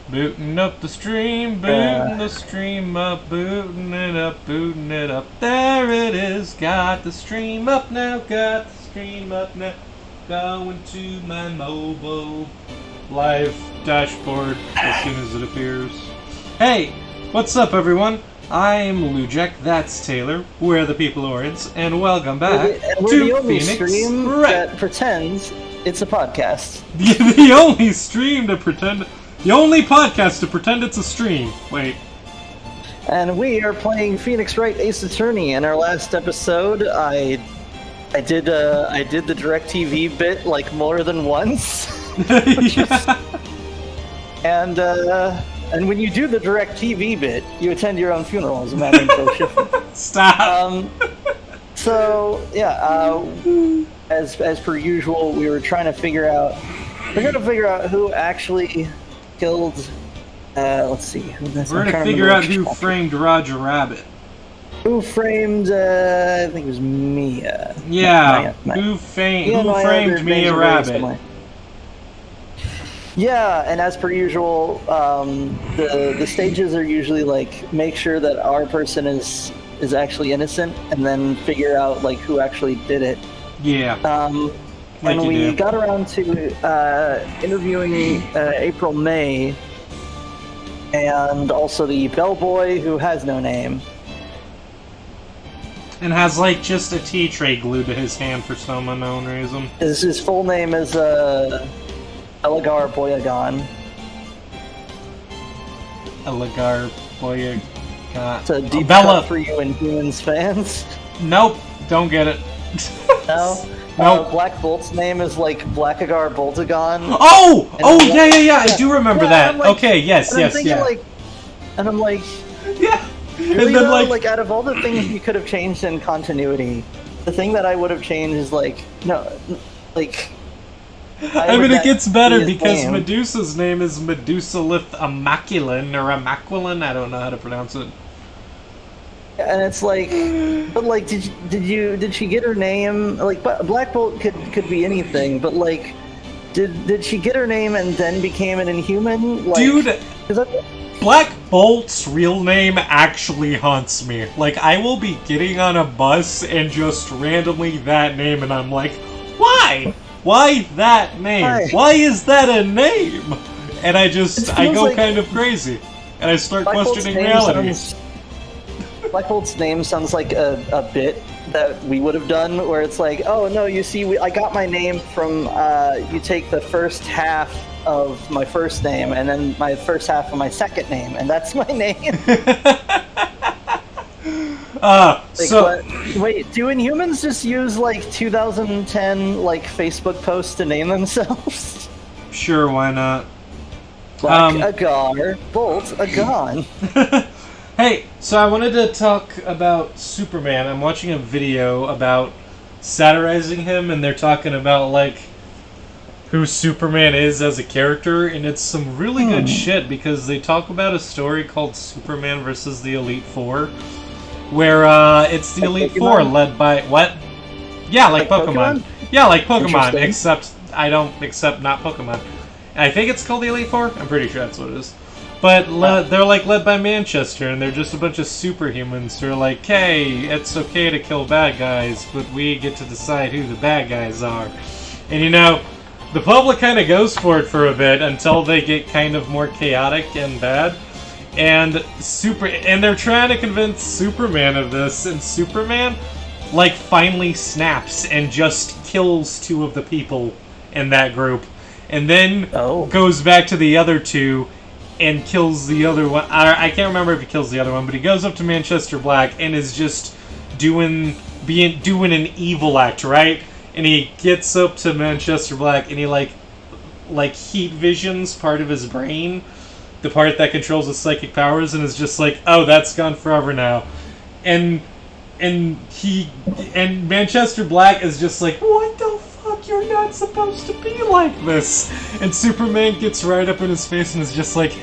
Booting up the stream, booting the stream up, booting it up, booting it up. There it is, got the stream up now, got the stream up now. Going to my mobile live dashboard as soon as it appears. Hey, what's up everyone? I'm Lujek, that's Taylor, we're the People Orients, and welcome back we're to the only Pheonix stream Wright. that pretends it's a podcast. The only stream to pretend... The only podcast to pretend it's a stream. Wait. And we are playing Pheonix Wright Ace Attorney. In our last episode, I did the DirecTV bit like more than once. Yeah. And when you do the DirecTV bit, you attend your own funeral, as a matter of fact. Stop. So yeah, as per usual, we're going to figure out who actually killed. Let's see. We're gonna figure out who framed Roger Rabbit. Who framed? I think it was Mia. Yeah. Maya. Who framed Mia Rabbit? Yeah, and as per usual, the stages are usually like make sure that our person is actually innocent, and then figure out like who actually did it. Yeah. And we got around to interviewing April May, and also the bellboy who has no name. And has like just a tea tray glued to his hand for some unknown reason. His full name is Elegar Boyagan. Elegar Boyagan. It's a deep cut for you Inhumans fans. Nope, don't get it. No? Nope. Black Bolt's name is like Blackagar Boltagon. Oh! And Yeah, I do remember that. Like, okay, yes. And I'm like... Yeah! Really and then though, like, out of all the things you could have changed in continuity, the thing that I would have changed is like... No, like... I mean, it gets better because Medusa's name is Medusalith Immaculin, or Immaculin, I don't know how to pronounce it. And it's like, but like, did she get her name? Like, Black Bolt could be anything, but like, did she get her name and then became an Inhuman? Like, dude, Black Bolt's real name actually haunts me. Like, I will be getting on a bus and just randomly that name, and I'm like, why? Why that name? Why is that a name? And I go like, kind of crazy, and I start questioning reality. Black Bolt's name sounds like a bit that we would have done, where it's like, oh no, you see, I got my name from, you take the first half of my first name, and then my first half of my second name, and that's my name. Wait, do Inhumans just use like 2010 like Facebook posts to name themselves? Sure, why not? Blackagar Boltagon. Hey, so I wanted to talk about Superman. I'm watching a video about satirizing him, and they're talking about, like, who Superman is as a character, and it's some really good shit, because they talk about a story called Superman versus the Elite Four, where, it's the Elite Four led by... What? Yeah, like Pokemon. Yeah, like Pokemon, except not Pokemon. And I think it's called the Elite Four? I'm pretty sure that's what it is. But they're like led by Manchester, and they're just a bunch of superhumans who are like, hey, it's okay to kill bad guys, but we get to decide who the bad guys are. And you know, the public kind of goes for it for a bit until they get kind of more chaotic and bad. And they're trying to convince Superman of this, and Superman like finally snaps and just kills two of the people in that group. And then goes back to the other two and kills the other one. I can't remember if he kills the other one, but he goes up to Manchester Black and is just doing an evil act, right? And he gets up to Manchester Black and he like heat visions part of his brain, the part that controls his psychic powers, and is just like, oh, that's gone forever now. And Manchester Black is just like, what the fuck, you're not supposed to be like this. And Superman gets right up in his face and is just like,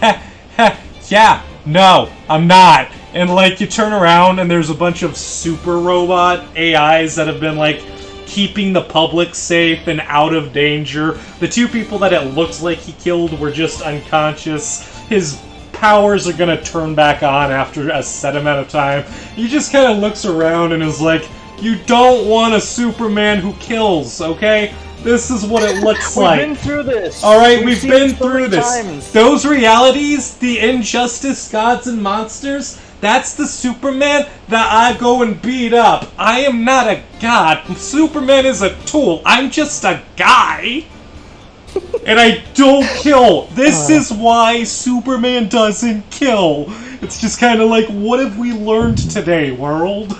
yeah, no, I'm not. And like, you turn around and there's a bunch of super robot AIs that have been like keeping the public safe and out of danger. The two people that it looked like he killed were just unconscious. His powers are gonna turn back on after a set amount of time. He just kind of looks around and is like, you don't want a Superman who kills, okay? This is what it looks like. We've been through this. Alright, we've been it so through many this. times. Those realities, the injustice, gods, and monsters, that's the Superman that I go and beat up. I am not a god. Superman is a tool. I'm just a guy. And I don't kill. This is why Superman doesn't kill. It's just kind of like, what have we learned today, world?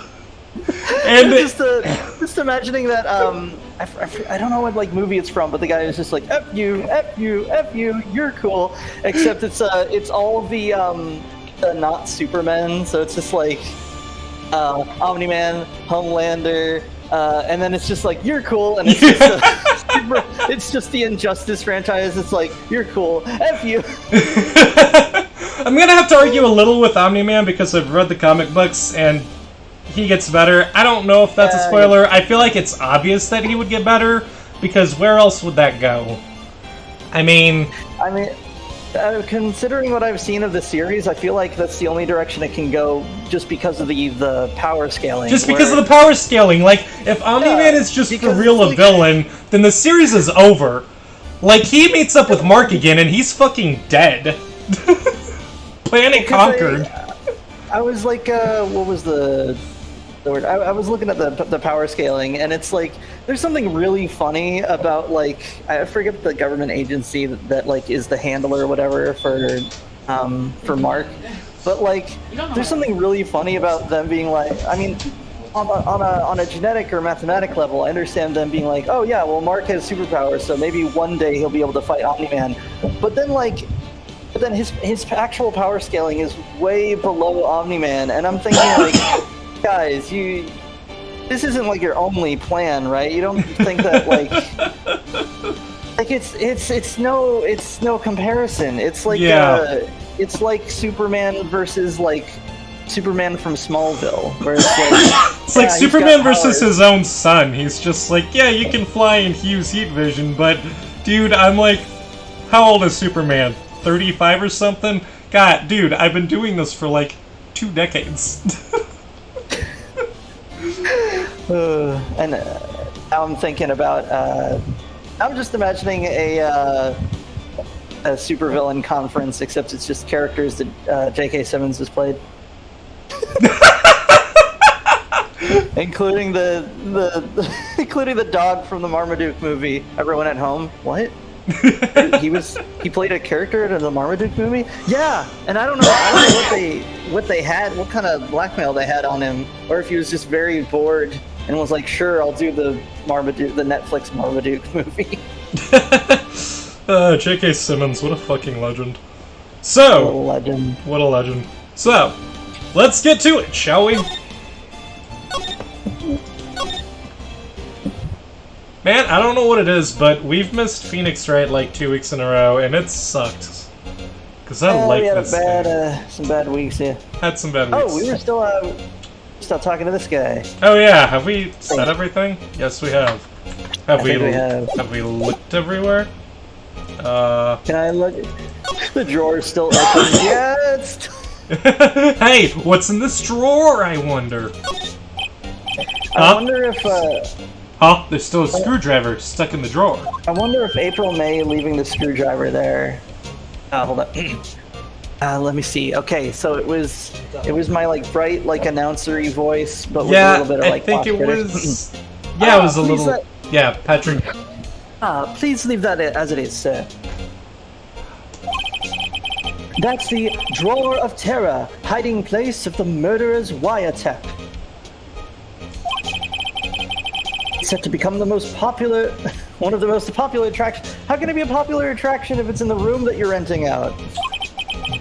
And just imagining that, I don't know what like movie it's from, but the guy is just like, F you, F you, F you, you're cool. Except it's all the not Supermen, so it's just like Omni-Man, Homelander, and then it's just like, you're cool, and it's just it's just the Injustice franchise. It's like, you're cool, F you. I'm gonna have to argue a little with Omni-Man because I've read the comic books and he gets better. I don't know if that's a spoiler. I feel like it's obvious that he would get better, because where else would that go? I mean, considering what I've seen of the series, I feel like that's the only direction it can go, just because of the power scaling. Just because of the power scaling. Like, if Omni-Man is just for real a villain, then the series is over. Like, he meets up with Mark again, and he's fucking dead. Planet conquered. I was like, what was the word? I was looking at the power scaling, and it's like, there's something really funny about, like, I forget the government agency that like is the handler or whatever for Mark, but like, there's something really funny about them being like, I mean, on a genetic or mathematic level, I understand them being like, oh yeah, well, Mark has superpowers, so maybe one day he'll be able to fight Omni-Man, but then his actual power scaling is way below Omni-Man, and I'm thinking like, guys, this isn't like your only plan, right? You don't think that like it's no comparison. It's like it's like Superman versus like Superman from Smallville, where it's like it's like Superman versus his own son. He's just like, yeah, you can fly and use heat vision, but dude, I'm like, how old is Superman? 35 or something? God, dude, I've been doing this for like 2 decades. And now I'm thinking about, I'm just imagining a supervillain conference, except it's just characters that J.K. Simmons has played. Including including the dog from the Marmaduke movie. Everyone at home, what? He played a character in the Marmaduke movie? Yeah, and I don't know what they had, what kind of blackmail they had on him, or if he was just very bored and was like, sure, I'll do the Netflix Marmaduke movie. J.K. Simmons, what a fucking legend. So, what a legend. So, let's get to it, shall we? Man, I don't know what it is, but we've missed Pheonix Wright like 2 weeks in a row, and it sucked. Because I like this game. Some bad weeks, yeah. Had some bad weeks. Oh, we were still talking to this guy. Oh yeah, have we said everything? Yes, we have. Have we looked everywhere? Can I look? The drawer's still open. Yeah, it's... Hey, what's in this drawer, I wonder? I wonder if, Huh? There's still a screwdriver stuck in the drawer. I wonder if April May leaving the screwdriver there. Hold on. Let me see. Okay, so it was my like bright like announcery voice, but with a little bit of like. I think it was. Yeah, it was a little. Yeah, Patrick. Please leave that as it is, sir. That's the Drawer of Terror, hiding place of the murderer's wiretap. Set to become one of the most popular attractions. How can it be a popular attraction if it's in the room that you're renting out?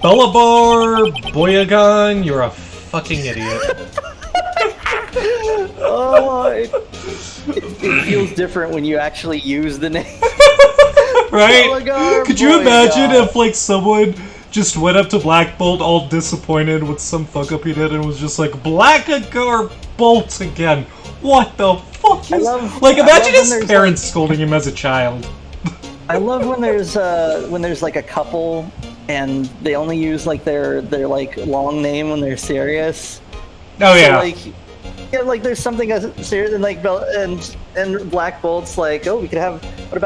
Bellabar Boyagon, you're a fucking idiot. Oh, it feels different when you actually use the name. Right? Bellagar Could you imagine if like someone just went up to Black Bolt all disappointed with some fuck up he did and was just like, Blackagar Bolt again. What the fuck is... Like, imagine his parents scolding him as a child. I love when there's like a couple and they only use like their like long name when they're serious. Oh yeah. So, like, yeah, like there's something as serious and like and Black Bolt's like, oh, we could have we could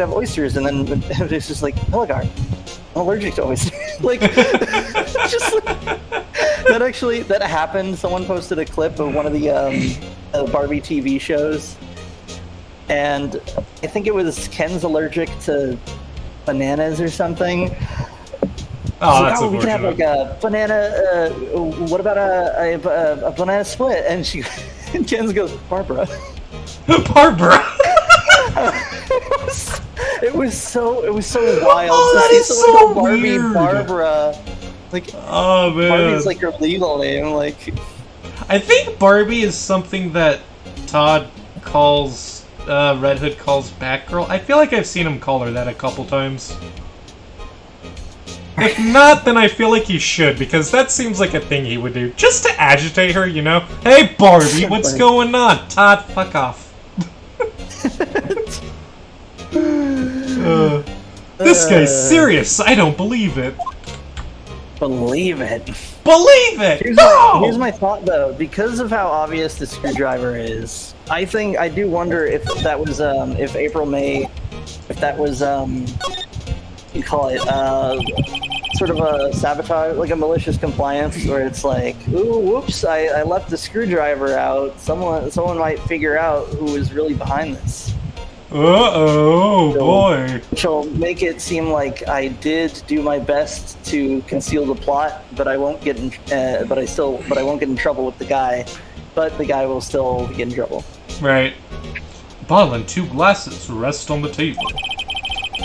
have oysters, and then it's just like, Heligar, I'm allergic to oysters. Like, just like, that happened. Someone posted a clip of one of the Barbie TV shows, and I think it was Ken's allergic to bananas or something. Oh, that's we could have like a banana. What about a banana split? And Ken's goes, Barbara. Barbara. It was so wild. Oh, that is so Barbie, weird. Barbara. Like, oh man, Barbie's like her legal name. Like, I think Barbie is something that Todd calls Red Hood calls Batgirl. I feel like I've seen him call her that a couple times. If not, then I feel like he should, because that seems like a thing he would do. Just to agitate her, you know? Hey, Barbie, what's going on? Todd, fuck off. This guy's serious. I don't believe it. Believe it. Believe it! Here's my thought, though. Because of how obvious the screwdriver is, I do wonder if that was, if April May, if that was, you call it, sort of a sabotage, like a malicious compliance, where it's like, ooh, whoops, I left the screwdriver out. Someone might figure out who is really behind this. Boy. Which will make it seem like I did do my best to conceal the plot, but I won't get in, but I won't get in trouble with the guy. But the guy will still get in trouble. Right. Bottle and 2 glasses rest on the table.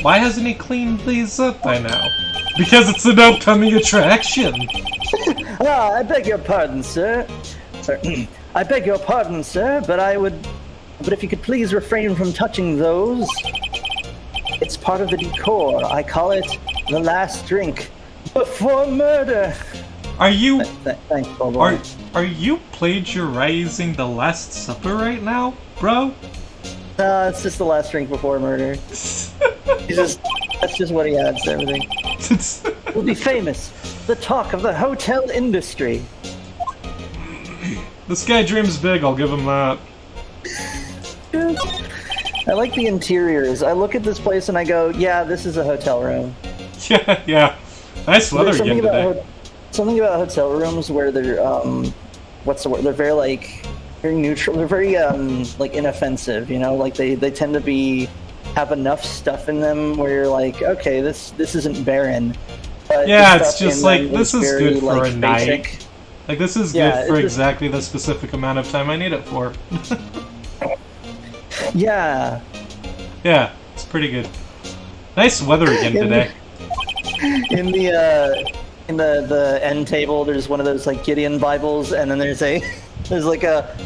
Why hasn't he cleaned these up by now? Because it's an upcoming attraction. I beg your pardon, sir. I beg your pardon, sir, but if you could please refrain from touching those. It's part of the decor. I call it the last drink before murder. Are you... Thanks, Bobo. Are you plagiarizing The Last Supper right now, bro? It's just the last drink before murder. That's just what he adds to everything. We'll be famous. The talk of the hotel industry. This guy dreams big, I'll give him that. I like the interiors. I look at this place and I go, yeah, this is a hotel room. Yeah. Nice weather again today. Something about hotel rooms where they're, what's the word? They're very neutral. They're very, inoffensive, you know? Like, they tend to have enough stuff in them where you're like, okay, this isn't barren. But yeah, it's just like, this is very, good for a night. basic. Like, this is good for exactly the specific amount of time I need it for. Yeah. Yeah, it's pretty good. Nice weather again today. In the end table, there's one of those like Gideon Bibles, and then there's like a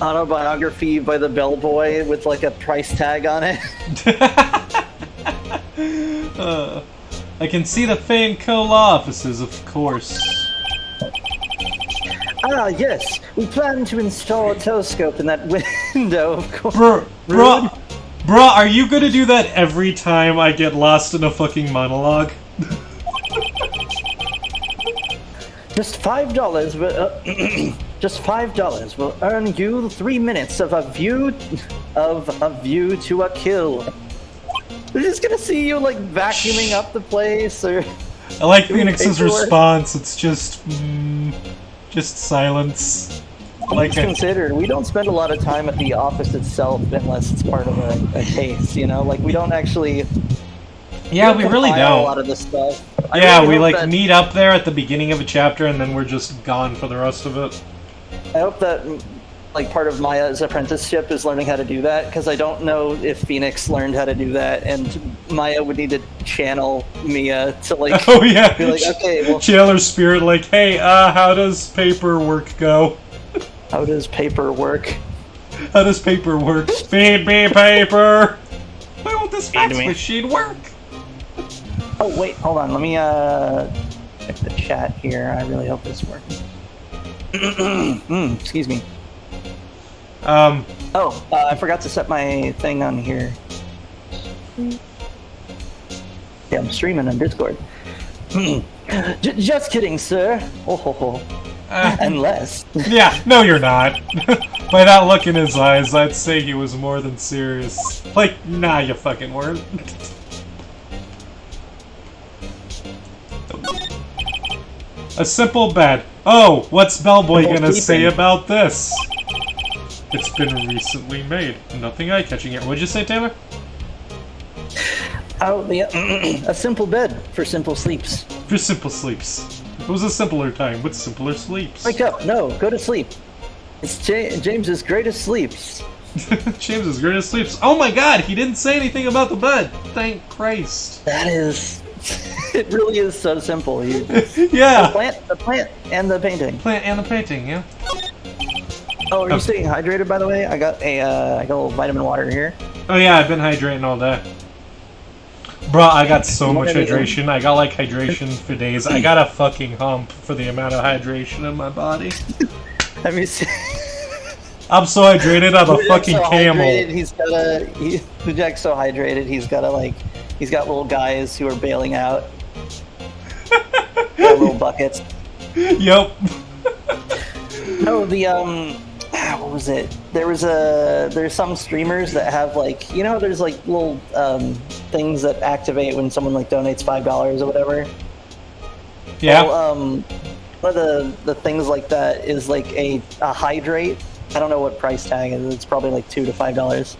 autobiography by the bellboy with like a price tag on it. I can see the Fane Co. law offices, of course. Ah, yes. We plan to install a telescope in that window, of course. Bruh, are you gonna do that every time I get lost in a fucking monologue? Just $5, just $5 will earn you 3 minutes of a view to a kill. They're just gonna see you like vacuuming up the place, or I like Phoenix's response. It's just silence. Like considered, we don't spend a lot of time at the office itself unless it's part of a case, you know? Like, we don't actually... Yeah, we really don't. A lot of this stuff. Yeah, we like meet up there at the beginning of a chapter and then we're just gone for the rest of it. I hope that, like, part of Maya's apprenticeship is learning how to do that, because I don't know if Pheonix learned how to do that, and Maya would need to channel Mia to, like... Oh, yeah. Be like, okay, well... Channel her spirit, like, hey, how does paperwork go? How does paper work? How does paper work? Feed me paper! Why won't this fax machine work? Oh, wait, hold on. Let me, check the chat here. I really hope this works. Excuse me. Um, I forgot to set my thing on here. Yeah, I'm streaming on Discord. Just kidding, sir. Oh ho ho. Unless. Yeah, no, you're not. By that look in his eyes, I'd say he was more than serious. Like, nah, you fucking weren't. A simple bed. Oh, what's Bellboy gonna say about this? It's been recently made. Nothing eye-catching here. What'd you say, Taylor? Oh, yeah. A simple bed for simple sleeps. For simple sleeps. It was a simpler time with simpler sleeps. Wake up. No, go to sleep. It's James's greatest sleeps. James's greatest sleeps. Oh my god, he didn't say anything about the bed. Thank Christ. That is... It really is so simple. Yeah. The plant, and the painting. Plant and the painting, yeah. Oh, are you staying hydrated, by the way? I got a little vitamin water here. Oh yeah, I've been hydrating all day. Bro, I got so much hydration. I got like hydration for days. I got a fucking hump for the amount of hydration in my body. Let me see. I'm so hydrated, I'm a fucking camel. The Jack's so hydrated, he's got little guys who are bailing out. Little buckets. Yep. No, what was it? There's some streamers that have like, there's like little things that activate when someone like donates $5 or whatever. Yeah. Well, one of the things like that is like a hydrate. I don't know what price tag is. It's probably like $2 to $5.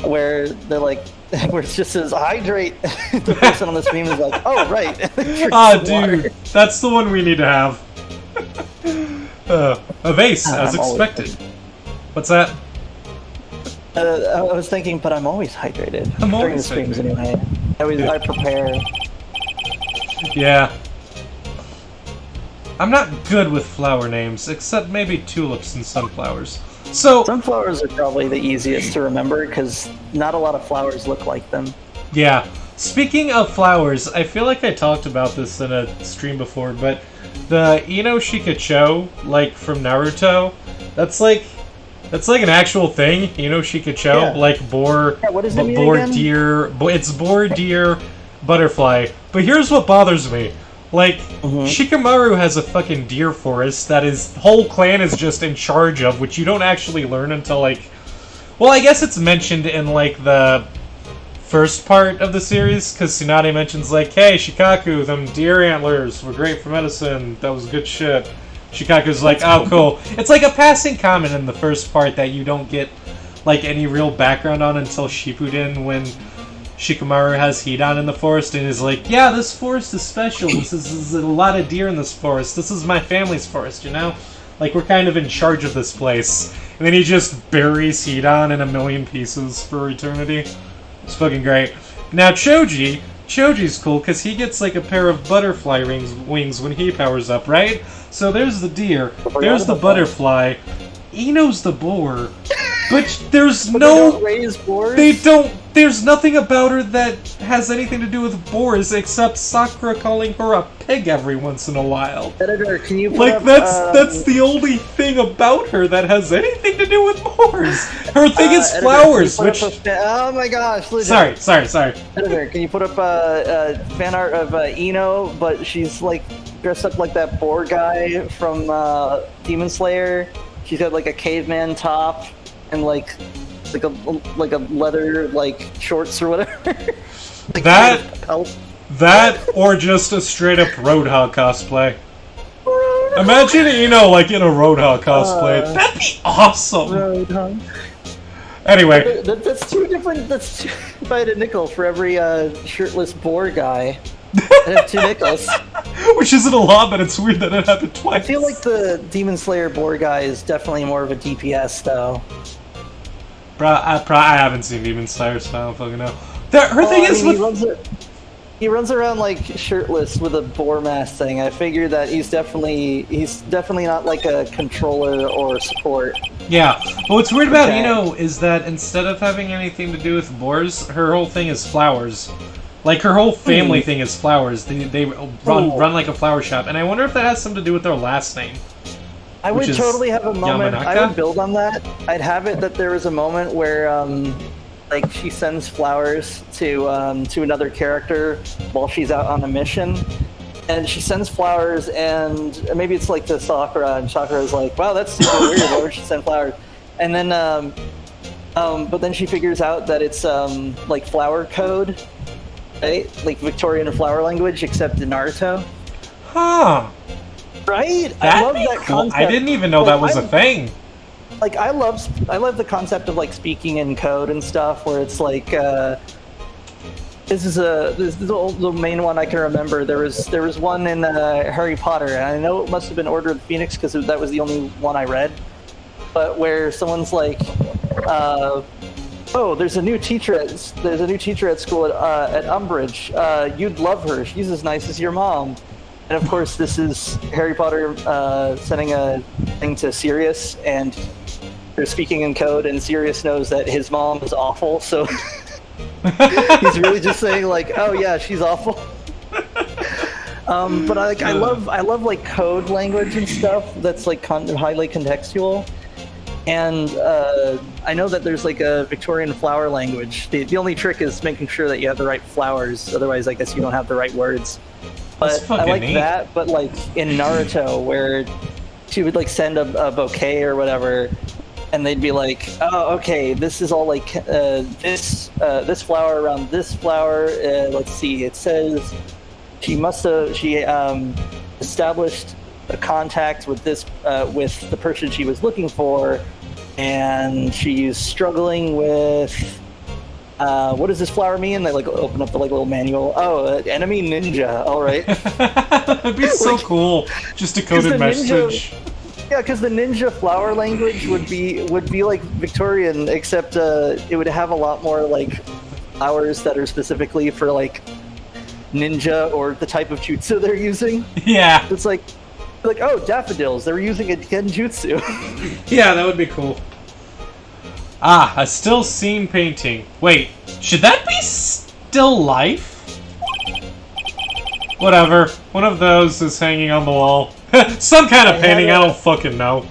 Where they're like, where it just says hydrate. The person on the stream is like, oh right. Ah, dude, that's the one we need to have. A vase, as expected. What's that? I was thinking, but I'm always hydrated. During the streams anyway. I prepare. Yeah. I'm not good with flower names, except maybe tulips and sunflowers. So sunflowers are probably the easiest to remember because not a lot of flowers look like them. Yeah. Speaking of flowers, I feel like I talked about this in a stream before, but the Ino Shikacho, like from Naruto, that's like an actual thing. Ino Shikacho, Yeah. like boar, Yeah, what does it mean boar again? deer. It's boar deer butterfly. But here's what bothers me. Like, Shikamaru has a fucking deer forest that his whole clan is just in charge of, which you don't actually learn until, like... Well, I guess it's mentioned in, like, the first part of the series, because Tsunade mentions, like, hey, Shikaku, them deer antlers were great for medicine. That was good shit. Shikaku's like, oh, cool. It's like a passing comment in the first part that you don't get, like, any real background on until Shippuden, when Shikamaru has Hidan in the forest and is like, yeah, this forest is special. This is a lot of deer in this forest. This is my family's forest, you know? Like, we're kind of in charge of this place. And then he just buries Hidan in a million pieces for eternity. It's fucking great. Now, Choji's cool because he gets, like, a pair of butterfly wings when he powers up, right? So there's the deer, there's the butterfly, Ino's the boar, but there's no... They don't raise boars? They don't... There's nothing about her that has anything to do with boars except Sakura calling her a pig every once in a while. Editor, can you put Like, up, that's the only thing about her that has anything to do with boars. Her thing is editor, flowers, can you which... put up oh my gosh, legit. Sorry. Editor, can you put up fan art of Ino, but she's like dressed up like that boar guy from Demon Slayer? She's got like a caveman top and like a leather like shorts or whatever. Like, that or just a straight up Roadhog cosplay. Imagine like in a Roadhog cosplay. That'd be awesome. Roadhog. Anyway, that's two different. If I had a nickel for every shirtless boar guy, I'd have 2 nickels. Which isn't a lot, but it's weird that it happened twice. I feel like the Demon Slayer boar guy is definitely more of a DPS though. I haven't seen Demon Slayer, so I don't fucking know. Her thing is he runs around like shirtless with a boar mask thing. I figured that he's definitely not like a controller or support. Yeah, but what's weird about Ino is that instead of having anything to do with boars, her whole thing is flowers. Like, her whole family thing is flowers. They run like a flower shop, and I wonder if that has something to do with their last name. I would which is totally have a moment. I Yamanaka? would build on that. I'd have it that there was a moment where, like, she sends flowers to another character while she's out on a mission, and she sends flowers, and maybe it's like to Sakura, and Sakura's like, "Wow, that's super weird. Why would she send flowers?" And then, but then she figures out that it's like flower code, right? Like Victorian flower language, except in Naruto. Huh. Right? I That'd love be that cool. concept. I didn't even know Like, that was a thing. Like I love the concept of like speaking in code and stuff, where it's like this is the main one I can remember. There was one in Harry Potter, and I know it must have been Order of the Phoenix because that was the only one I read. But where someone's like, "Oh, there's a new teacher at school at Umbridge. You'd love her. She's as nice as your mom." And of course, this is Harry Potter sending a thing to Sirius, and they're speaking in code, and Sirius knows that his mom is awful, so he's really just saying like, "Oh yeah, she's awful." But I love like code language and stuff that's like highly contextual. And I know that there's like a Victorian flower language. The only trick is making sure that you have the right flowers. Otherwise, I guess you don't have the right words. But I like neat. that. But like in Naruto, where she would like send a bouquet or whatever, and they'd be like, "Oh, okay, this is all like this flower around this flower. Let's see. It says she established a contact with this with the person she was looking for, and she's struggling with." What does this flower mean? They like open up the like little manual. Oh, enemy ninja. All right. That'd be so cool. Just a coded message. Yeah, because the ninja flower language would be like Victorian, except it would have a lot more like flowers that are specifically for like ninja or the type of jutsu they're using. Yeah. It's like oh, daffodils. They were using a genjutsu. Yeah, that would be cool. Ah, a still scene painting. Wait, should that be still life? Whatever. One of those is hanging on the wall. Some kind of painting, I don't fucking know.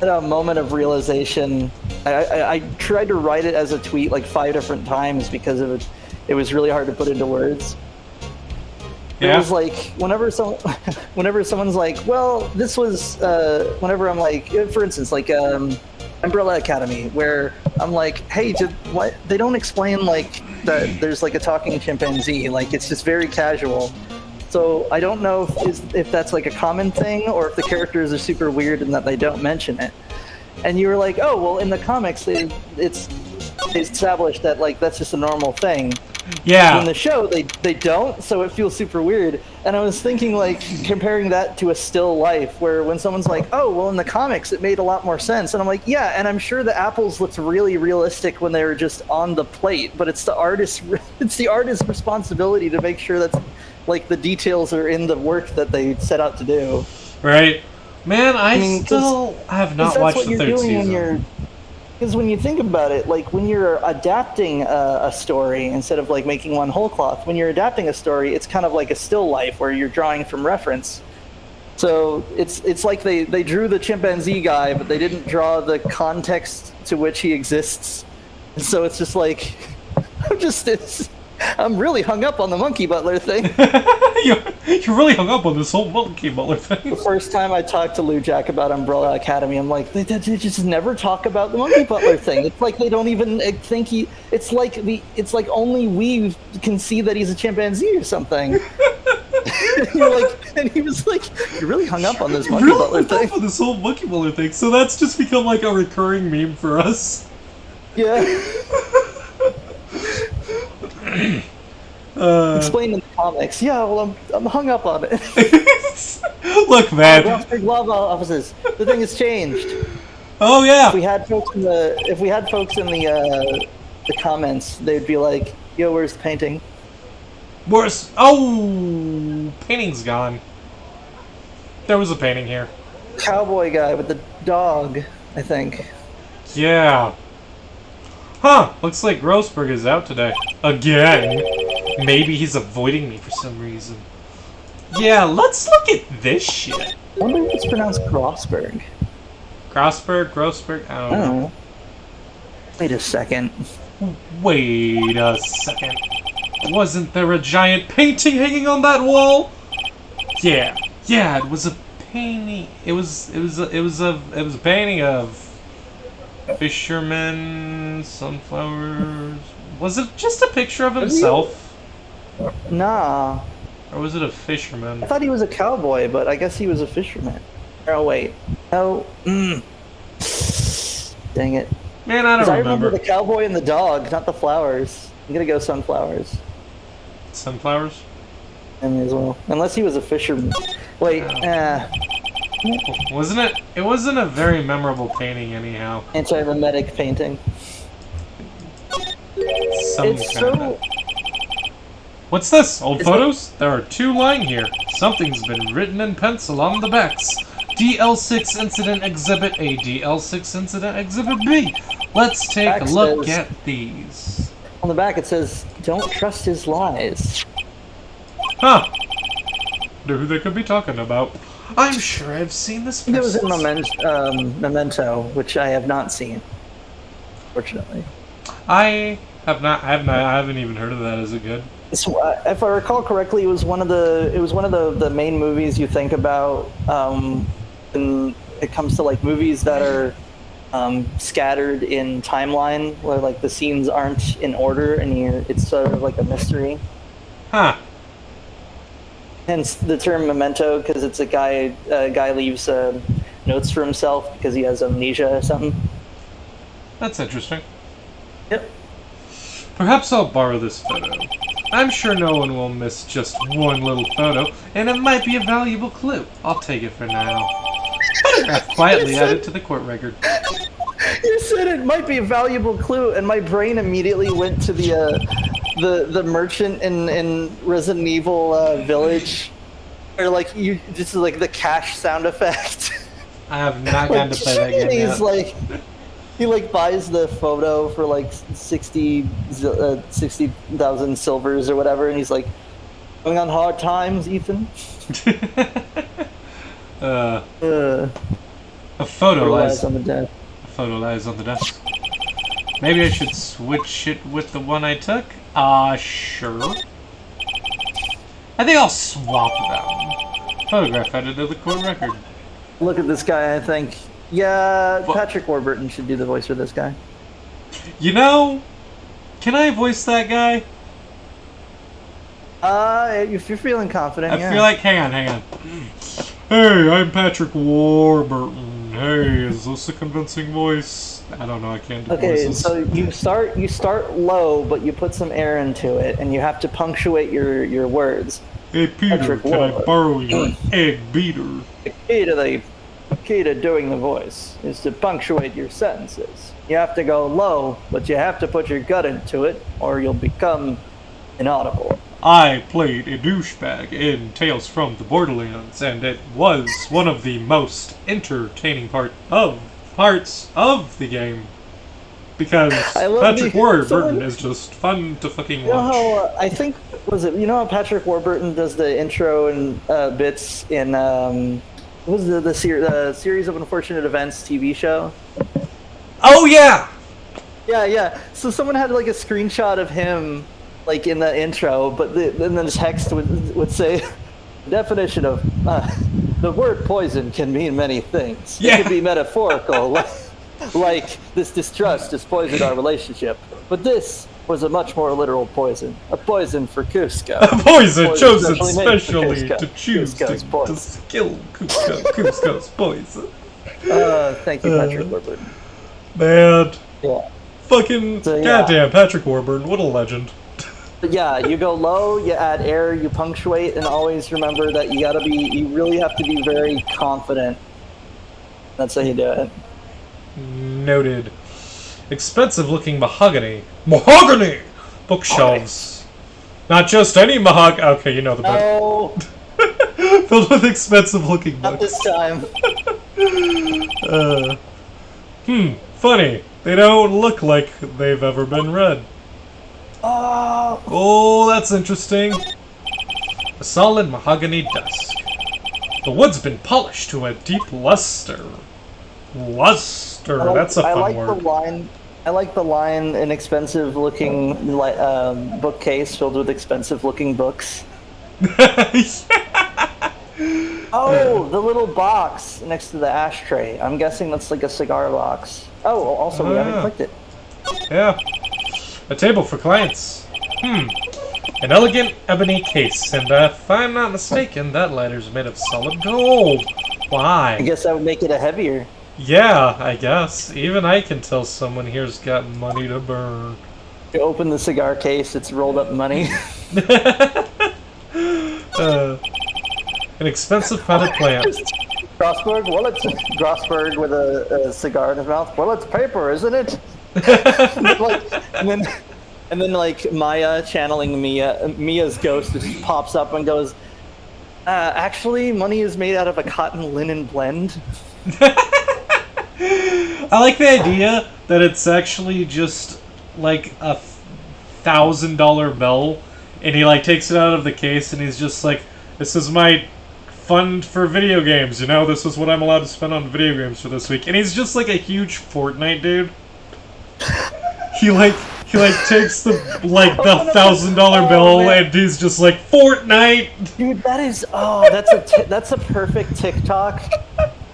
At a moment of realization, I tried to write it as a tweet like 5 different times because of it. It was really hard to put into words. Yeah. It was like whenever someone's like, well, this was whenever I'm like, for instance, like Umbrella Academy, where I'm like, hey, what? They don't explain like that there's like a talking chimpanzee. Like it's just very casual. So I don't know if that's like a common thing or if the characters are super weird and that they don't mention it. And you were like, oh, well, in the comics, it's established that like that's just a normal thing. Yeah. In the show, they don't, so it feels super weird. And I was thinking, like, comparing that to a still life, where when someone's like, oh, well, in the comics, it made a lot more sense. And I'm like, yeah, and I'm sure the apples looked really realistic when they were just on the plate, but it's the artist's responsibility to make sure that, like, the details are in the work that they set out to do. Right. Man, I mean, still have not watched the third season. Because when you think about it, like when you're adapting a story instead of like making one whole cloth, when you're adapting a story, it's kind of like a still life where you're drawing from reference. So it's like they drew the chimpanzee guy, but they didn't draw the context to which he exists. And so it's just like I'm really hung up on the monkey butler thing. You're really hung up on this whole monkey butler thing. The first time I talked to Lou Jack about Umbrella Academy, I'm like, they just never talk about the monkey butler thing. It's like they don't even think he. It's like only we can see that he's a chimpanzee or something. And he was like, you're really hung up on this monkey butler thing. On this whole monkey butler thing. So that's just become like a recurring meme for us. Yeah. Explain in the comics. Yeah, well, I'm hung up on it. Look, man. Glove offices. The thing has changed. Oh yeah. If we had folks in the comments, they'd be like, "Yo, where's the painting?" Where's? Oh, painting's gone. There was a painting here. Cowboy guy with the dog, I think. Yeah. Huh, looks like Grossberg is out today. Again. Maybe he's avoiding me for some reason. Yeah, let's look at this shit. I wonder if it's pronounced Grossberg. Grossberg? I don't know. Oh. Wait a second. Wait a second. Wasn't there a giant painting hanging on that wall? Yeah, it was a painting. It was a painting of fishermen, sunflowers. Was it just a picture of himself? Nah. Or was it a fisherman? I thought he was a cowboy, but I guess he was a fisherman. Oh, wait. Oh. Dang it. Man, I don't I remember. remember the cowboy and the dog, not the flowers. I'm gonna go sunflowers. Sunflowers? And as well. Unless he was a fisherman. Wait, Wasn't it? It wasn't a very memorable painting, anyhow. anti-mimetic painting. It's so... What's this? Old photos? There are 2 lying here. Something's been written in pencil on the backs. DL6 Incident Exhibit A, DL6 Incident Exhibit B. Let's take a look at these. On the back it says, "Don't trust his lies." Huh. Wonder who they could be talking about. I'm sure I've seen this. It was in Memento, which I have not seen, fortunately. I haven't even heard of that. Is it good? If I recall correctly, it was one of the main movies you think about when it comes to like movies that are scattered in timeline, where like the scenes aren't in order, and it's sort of like a mystery. Huh. Hence the term memento, because it's a guy leaves notes for himself because he has amnesia or something. That's interesting. Yep. Perhaps I'll borrow this photo. I'm sure no one will miss just one little photo, and it might be a valuable clue. I'll take it for now. Photograph quietly added to the court record. You said it might be a valuable clue, and my brain immediately went to the merchant in Resident Evil Village, or like you just like the cash sound effect. I have not gotten to play that game yet. He's like, he like buys the photo for like 60,000 silvers or whatever, and he's like, "Going on hard times, Ethan." A photo lies on the desk. A photo lies on the desk. Maybe I should switch it with the one I took? Sure. I think I'll swap them. Photograph added to the court record. Look at this guy, I think. Yeah, Patrick Warburton should do the voice for this guy. You know, can I voice that guy? If you're feeling confident, I feel like, hang on. Hey, I'm Patrick Warburton. Hey, is this a convincing voice? I don't know, I can't do voices. So you start low, but you put some air into it, and you have to punctuate your words. Hey Peter, Patrick can I Warburton. borrow your egg beater? The key to doing the voice is to punctuate your sentences. You have to go low, but you have to put your gut into it, or you'll become inaudible. I played a douchebag in Tales from the Borderlands, and it was one of the most entertaining parts of the game. Because Patrick Warburton is just fun to fucking watch. You know how, I think, you know how Patrick Warburton does the intro and bits in, what was the Series of Unfortunate Events TV show? Oh, yeah! Yeah. So someone had like a screenshot of him like in the intro, but then the text would say, definition of the word poison can mean many things. Yeah. It could be metaphorical, like this distrust has poisoned our relationship. But this was a much more literal poison, a poison for Cusco. A poison chosen specially specially to choose to kill Cusco's poison. Thank you, Patrick Warburton. Man. Yeah. Fucking goddamn Patrick Warburton, what a legend. But yeah, you go low, you add air, you punctuate, and always remember that you really have to be very confident. That's how you do it. Noted. Expensive looking mahogany. Mahogany! Bookshelves. Not just any mahogany. Okay, you know the book. No! Filled with expensive looking books. Not this time. Funny. They don't look like they've ever been read. Oh, that's interesting. A solid mahogany desk. The wood's been polished to a deep luster. Luster. That's a I fun like word. the line. I like the line, an expensive looking bookcase filled with expensive looking books. Oh, the little box next to the ashtray. I'm guessing that's like a cigar box. Oh, also we haven't clicked it. Yeah. A table for clients. An elegant ebony case, and if I'm not mistaken, that lighter's made of solid gold. Why? I guess that would make it a heavier. Yeah, I guess. Even I can tell someone here's got money to burn. You open the cigar case, it's rolled up money. An expensive potted plant. Grossberg, well, it's Grossberg with a cigar in his mouth. Well, it's paper, isn't it? and then like Maya channeling Mia's ghost just pops up and goes, actually, money is made out of a cotton linen blend. I like the idea that it's actually just like a $1,000 bill, and he like takes it out of the case and he's just like, this is my fund for video games, you know, this is what I'm allowed to spend on video games for this week. And he's just like a huge Fortnite dude. He takes the $1,000 bill and he's just like, Fortnite. Dude, that's a perfect TikTok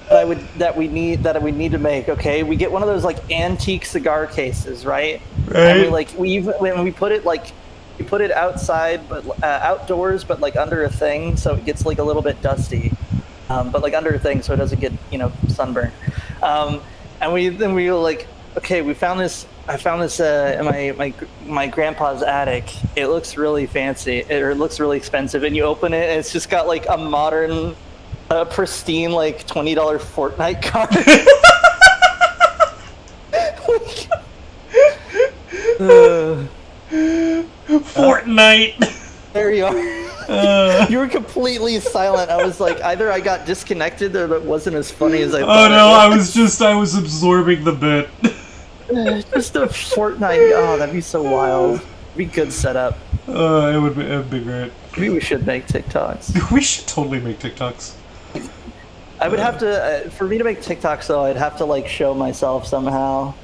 that we need to make. Okay, we get one of those like antique cigar cases, right? And we put it outside, but outdoors, but like under a thing, so it gets like a little bit dusty, but like under a thing, so it doesn't get sunburned. And we were like, okay, we found this. I found this in my grandpa's attic. It looks really fancy, or it looks really expensive. And you open it, and it's just got like a modern, pristine, like $20 Fortnite card. Fortnite. There you are. You were completely silent. I was like, either I got disconnected or it wasn't as funny as I thought. Oh no, I was absorbing the bit. Just a Fortnite. Oh, that'd be so wild. It'd be good setup. It'd be great. Maybe we should make TikToks. We should totally make TikToks. I would have to, for me to make TikToks though, I'd have to like show myself somehow.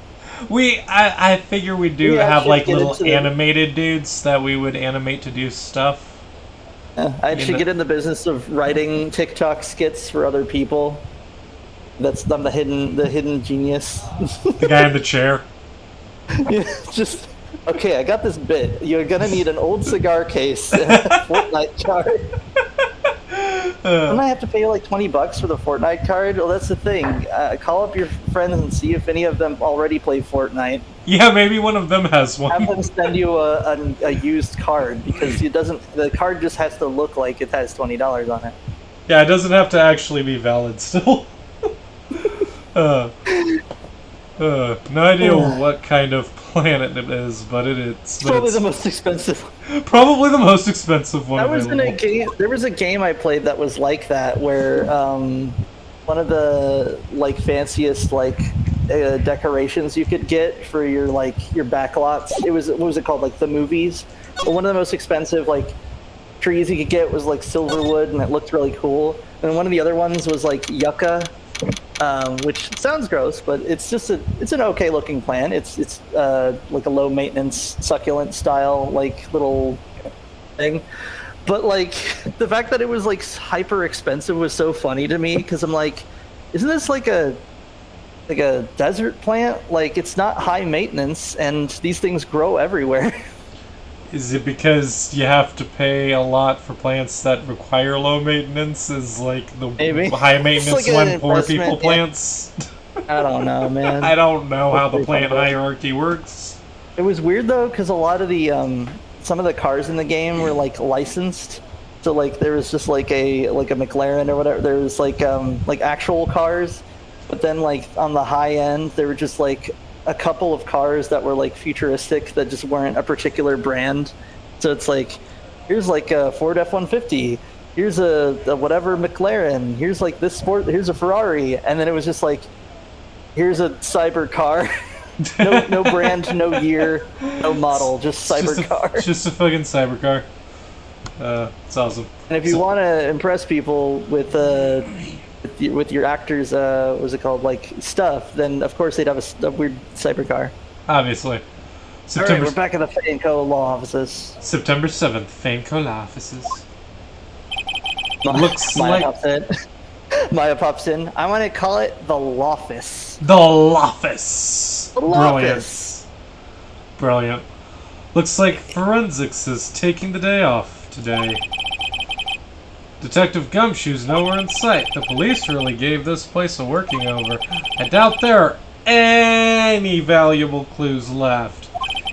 I figure we do Yeah, have like little the animated dudes that we would animate to do stuff. I should get in the business of writing TikTok skits for other people. I'm the hidden genius. The guy in the chair. Yeah, just okay. I got this bit. You're gonna need an old cigar case, and a Fortnite card. Don't I have to pay like $20 for the Fortnite card? Well, that's the thing. Call up your friends and see if any of them already play Fortnite. Yeah, maybe one of them has one. Have them send you a used card, because it doesn't. The card just has to look like it has $20 on it. Yeah, it doesn't have to actually be valid still. No idea what kind of planet it is, but it's probably the most expensive. Probably the most expensive one. I was in a game. There was a game I played that was like that, where one of the like fanciest like decorations you could get for your backlots. It was, what was it called? Like the movies. But one of the most expensive like trees you could get was like silverwood, and it looked really cool. And one of the other ones was like yucca. Which sounds gross, but it's an okay looking plant. It's like a low maintenance succulent style like little thing. But like the fact that it was like hyper expensive was so funny to me, because I'm like, isn't this like a desert plant? Like, it's not high maintenance, and these things grow everywhere. Is it because you have to pay a lot for plants that require low maintenance? Is like the Maybe. High maintenance Like when poor investment, people yeah. plants? I don't know, man. I don't know how the plant hierarchy works. It was weird though, because a lot of the some of the cars in the game were like licensed. So like there was just like a McLaren or whatever. There was like actual cars, but then like on the high end there were just like a couple of cars that were like futuristic that just weren't a particular brand. So it's like, here's like a Ford F-150, here's a whatever McLaren, here's like this sport, here's a Ferrari, and then it was just like, here's a cyber car. no brand, no year, no model, just cyber car. Just a fucking cyber car. It's awesome. And if you want to impress people with with your actors, what was it called, like stuff, then of course they'd have a weird cyber car. Obviously. All right, we're back at the Pheonix law offices. September 7th, Pheonix law offices. Maya pops in. Maya pops in. I want to call it the Loffice. The Loffice. The Loffice. Brilliant. Looks like forensics is taking the day off today. Detective Gumshoe's nowhere in sight. The police really gave this place a working over. I doubt there are any valuable clues left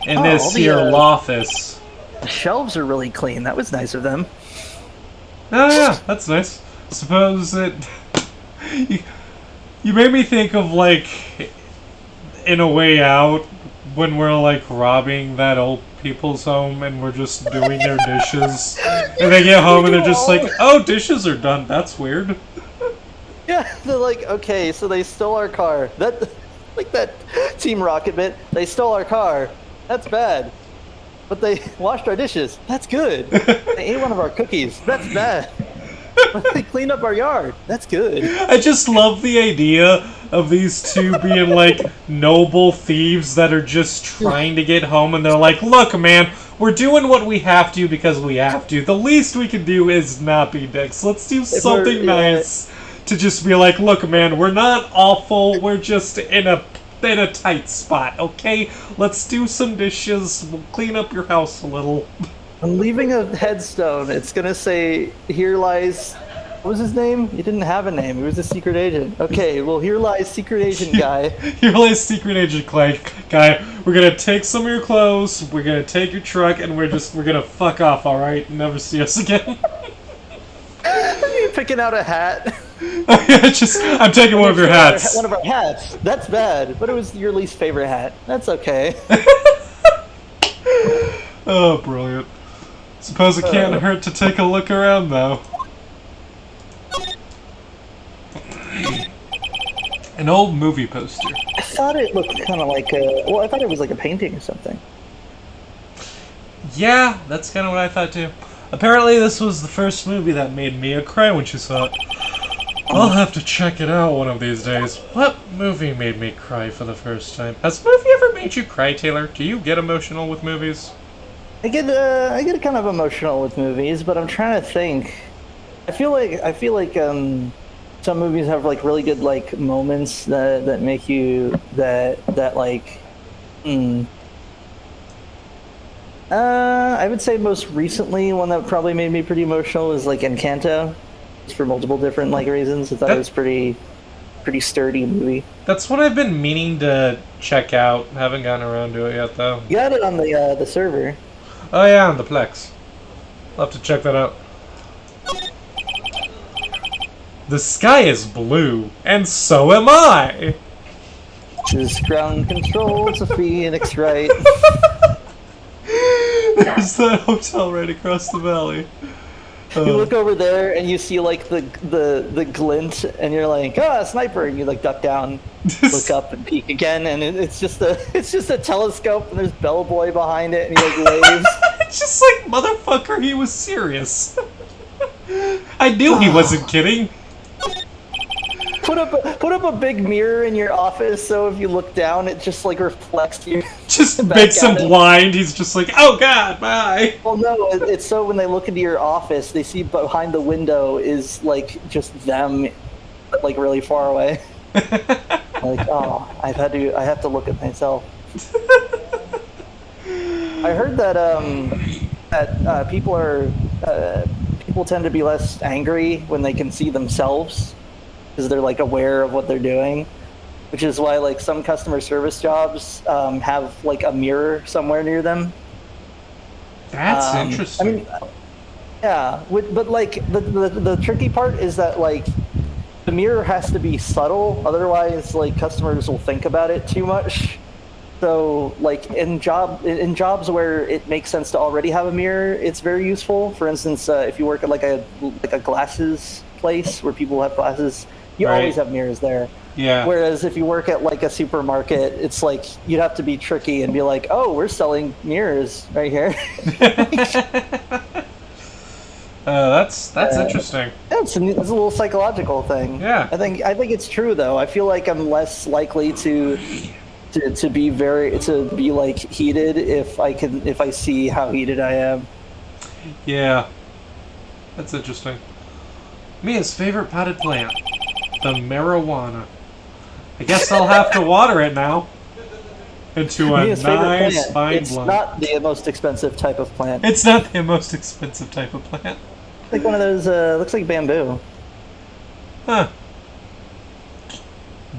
in this here Loffice. The shelves are really clean. That was nice of them. Oh yeah, that's nice. Suppose it... you made me think of, like, in A Way Out, when we're, like, robbing that old people's home and we're just doing their dishes. And they get home and they're just like, oh, dishes are done. That's weird. Yeah, they're like, okay, so they stole our car. That, like that Team Rocket bit. They stole our car. That's bad. But they washed our dishes. That's good. They ate one of our cookies. That's bad. But they cleaned up our yard. That's good. I just love the idea of these two being like noble thieves that are just trying to get home, and they're like, look, man, we're doing what we have to because we have to. The least we can do is not be dicks. Let's do something nice to just be like, look, man, we're not awful. We're just in a tight spot, okay? Let's do some dishes. We'll clean up your house a little. I'm leaving a headstone. It's gonna say, here lies... What was his name? He didn't have a name. He was a secret agent. Okay, well, here lies secret agent guy. Here lies secret agent guy. We're gonna take some of your clothes, we're gonna take your truck, and we're gonna fuck off, alright? Never see us again. Are you picking out a hat? I'm taking one of your hats. One of our hats. That's bad. But it was your least favorite hat. That's okay. Oh, brilliant. Suppose it can't hurt to take a look around, though. An old movie poster. I thought it looked kind of like a... Well, I thought it was like a painting or something. Yeah, that's kind of what I thought, too. Apparently, this was the first movie that made Mia cry when she saw it. I'll have to check it out one of these days. What movie made me cry for the first time? Has a movie ever made you cry, Taylor? Do you get emotional with movies? I get kind of emotional with movies, but I'm trying to think. I feel like some movies have like really good like moments that make you like. I would say most recently one that probably made me pretty emotional is like Encanto. For multiple different like reasons. I thought it was pretty sturdy movie. That's what I've been meaning to check out. Haven't gotten around to it yet, though. You got it on the server. Oh yeah, on the Plex. I'll have to check that out. The sky is blue, and so am I! Just ground control to Pheonix Wright. There's that hotel right across the valley. You look over there and you see like the glint, and you're like, ah, sniper, and you like duck down, look up and peek again, and it's just a telescope, and there's Bellboy behind it, and he like waves. It's just like, motherfucker, he was serious. I knew he wasn't kidding. Put up a big mirror in your office, so if you look down, it just like reflects you. Just makes him blind. He's just like, oh god, bye. Well, no, it's so when they look into your office, they see behind the window is like just them, like really far away. Like, oh, I have to look at myself. I heard that people tend to be less angry when they can see themselves, because they're like aware of what they're doing, which is why like some customer service jobs have like a mirror somewhere near them. That's interesting. I mean, yeah, but like the tricky part is that like the mirror has to be subtle, otherwise like customers will think about it too much. So like in jobs where it makes sense to already have a mirror, it's very useful. For instance, if you work at like a glasses place where people have glasses, you always have mirrors there. Yeah. Whereas if you work at like a supermarket, it's like you'd have to be tricky and be like, oh, we're selling mirrors right here. That that's interesting. Yeah, it's a little psychological thing. Yeah. I think it's true though. I feel like I'm less likely to be like heated if I see how heated I am. Yeah. That's interesting. Mia's favorite potted plant. The marijuana. I guess I'll have to water it now. Into a Mia's favorite nice plant. fine It's blend. not the most expensive type of plant. It's not the most expensive type of plant. Like one of those, looks like bamboo. Huh.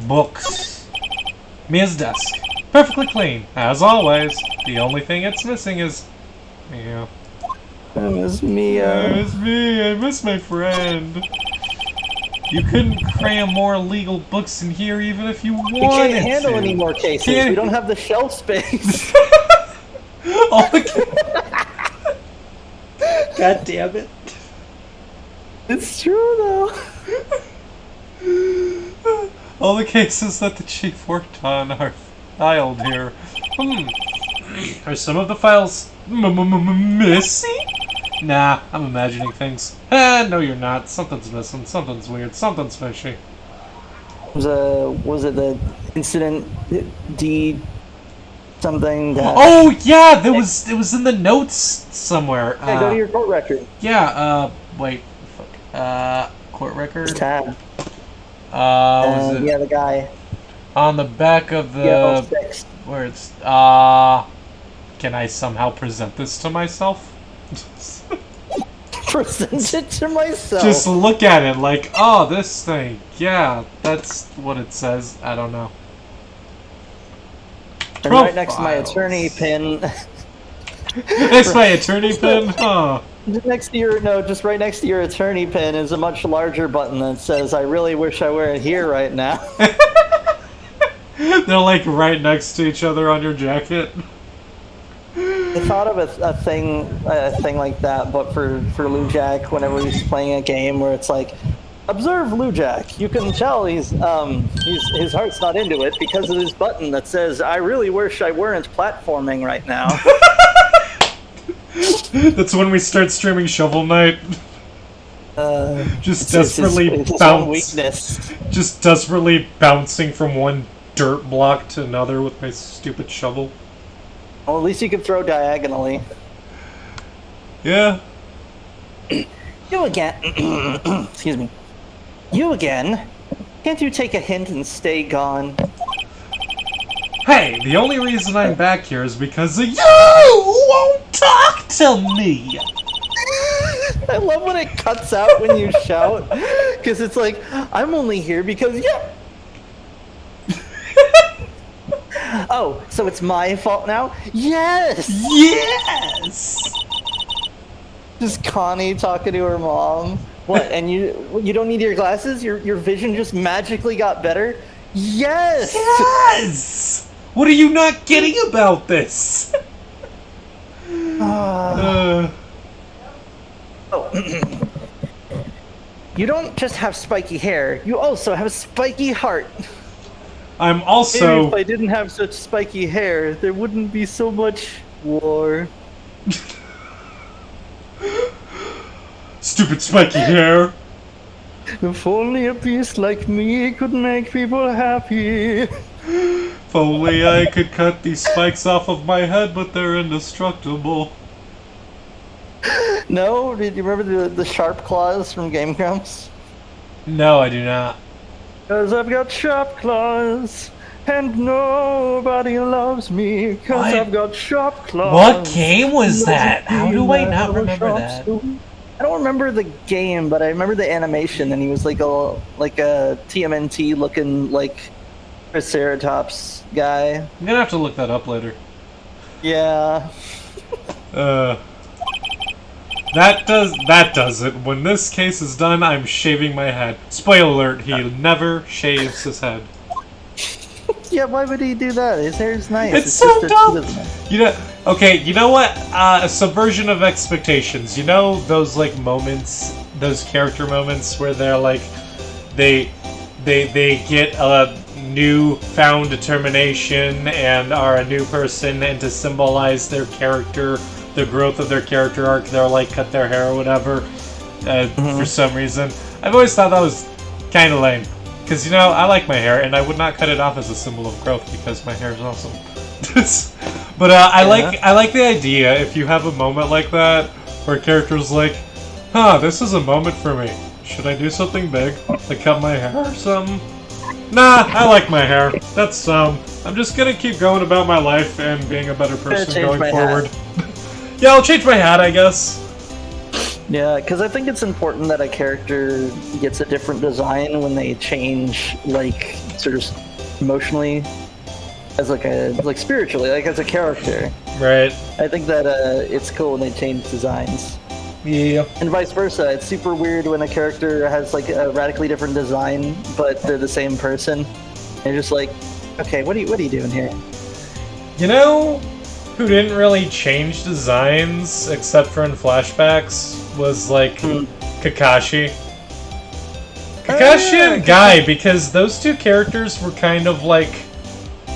Books. Mia's desk. Perfectly clean, as always. The only thing it's missing is... Mia. I miss Mia. I miss me. I miss my friend. You couldn't cram more legal books in here even if you wanted to. We can't handle any more cases. Can't... We don't have the shelf space. All the... God damn it. It's true though. All the cases that the chief worked on are filed here. Are some of the files missing? Nah, I'm imagining things. No you're not. Something's missing. Something's weird. Something's fishy. Was it the incident D something that... Oh yeah, it was in the notes somewhere. Yeah, go to your court record. Yeah, wait. Fuck. Court record? It's tab. Was it yeah, the guy. on the back of the... Yeah, 06. Where it's... Can I somehow present this to myself? Present it to myself. Just look at it like, oh, this thing. Yeah, that's what it says. I don't know. And right next to my attorney pin. Next to my attorney pin? Huh. Just right next to your attorney pin is a much larger button that says, I really wish I weren't here right now. They're like right next to each other on your jacket. I thought of a thing like that, but for Lou Jack, whenever he's playing a game where it's like, observe Lou Jack. You can tell his heart's not into it because of this button that says, I really wish I weren't platforming right now. That's when we start streaming Shovel Knight. Just desperately Just desperately bouncing from one dirt block to another with my stupid shovel. Well, at least you can throw diagonally. Yeah. You again. Excuse me. You again? Can't you take a hint and stay gone? Hey, the only reason I'm back here is because you won't talk to me! I love when it cuts out when you shout, because it's like, I'm only here because, yeah. Oh, so it's my fault now? Yes! Yes! Just Connie talking to her mom. What, and you don't need your glasses? Your vision just magically got better? Yes! Yes! What are you not getting about this? Oh. You don't just have spiky hair, you also have a spiky heart. I'm also... Maybe if I didn't have such spiky hair, there wouldn't be so much war. Stupid spiky hair. If only a beast like me could make people happy. If only I could cut these spikes off of my head, but they're indestructible. No? Did you remember the sharp claws from Game Grumps? No, I do not. 'Cause I've got sharp claws, and nobody loves me, 'cause What? I've got sharp claws. What game was that? How do I not remember that? I don't remember the game, but I remember the animation, and he was like a TMNT looking like Triceratops guy. I'm gonna have to look that up later. Yeah. That does it. When this case is done, I'm shaving my head. Spoiler alert, he never shaves his head. Yeah, why would he do that? His hair's nice. It's so dumb! You know, okay, you know what? A subversion of expectations. You know those, like, moments, those character moments where they're, like, they get a newfound determination and are a new person, and to symbolize their character, the growth of their character arc, they'll, like, cut their hair or whatever. for some reason. I've always thought that was kind of lame. Because, you know, I like my hair, and I would not cut it off as a symbol of growth because my hair is awesome. But I like the idea, if you have a moment like that, where a character's like, huh, this is a moment for me. Should I do something big? Like cut my hair or something? Nah, I like my hair. That's, I'm just gonna keep going about my life and being a better person going forward. Yeah, I'll change my hat, I guess. Yeah, because I think it's important that a character gets a different design when they change, like, sort of emotionally, as like spiritually, like as a character. Right. I think that it's cool when they change designs. Yeah. And vice versa. It's super weird when a character has like a radically different design, but they're the same person. And you're just like, okay, what are you doing here? You know who didn't really change designs except for in flashbacks was like Kakashi. Kakashi and Guy, because those two characters were kind of like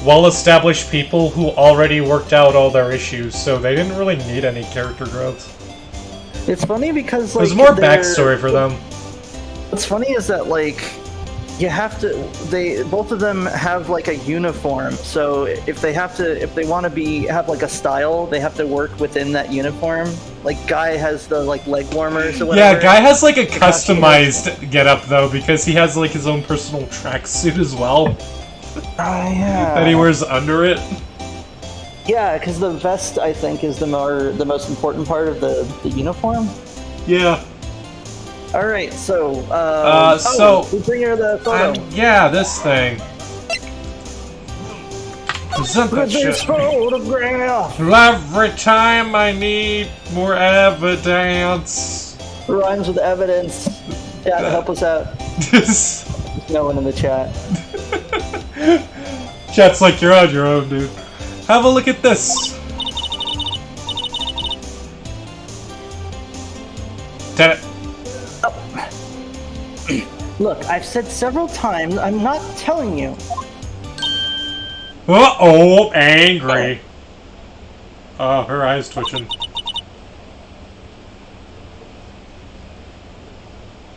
well-established people who already worked out all their issues, so they didn't really need any character growth. It's funny because like there's more backstory for them. What's funny is that like you have to both of them have like a uniform, so if they want to have like a style, they have to work within that uniform. Like Guy has the like leg warmers or whatever. Yeah, Guy has like a customized getup though, because he has like his own personal tracksuit as well. Yeah. That he wears under it. Yeah, because the vest, I think, is the most important part of the uniform. Yeah. All right, so we bring her the photo. Yeah, this thing. Present that shit. Photograph. Every time I need more evidence. Rhymes with evidence. Chat, help us out. No one in the chat. Chat's like, you're on your own, dude. Have a look at this. Damn it. Look, I've said several times, I'm not telling you. Uh-oh, angry. Oh, her eye's twitching.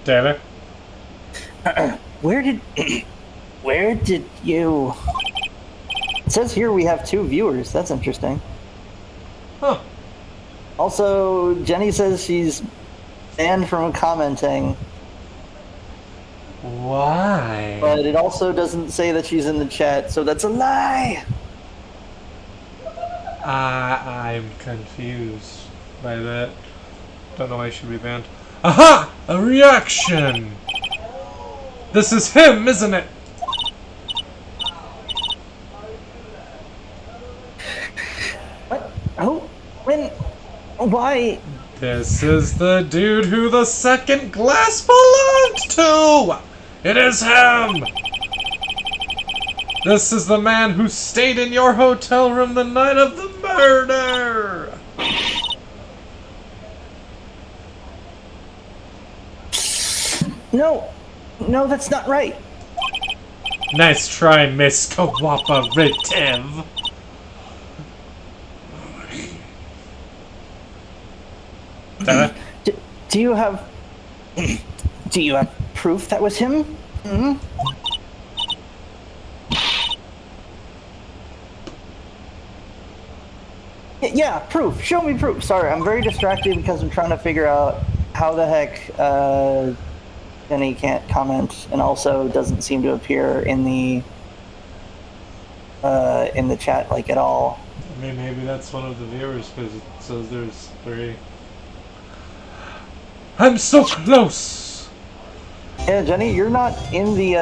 Damn it. Where did you... It says here we have 2 viewers. That's interesting. Huh. Also, Jenny says she's banned from commenting. Why? But it also doesn't say that she's in the chat, so that's a lie! I'm confused by that. Don't know why I should be banned. Aha! A reaction! This is him, isn't it? What? Oh? When? Why? This is the dude who the second glass belonged to! It is him! This is the man who stayed in your hotel room the night of the murder! No, that's not right. Nice try, Miss Cooperative. Do you have proof that was him? Mm-hmm. Yeah, proof. Show me proof. Sorry, I'm very distracted because I'm trying to figure out how the heck Jenny can't comment and also doesn't seem to appear in the chat like at all. I mean, maybe that's one of the viewers because it says there's 3. I'm so close! Yeah, Jenny, you're not in the,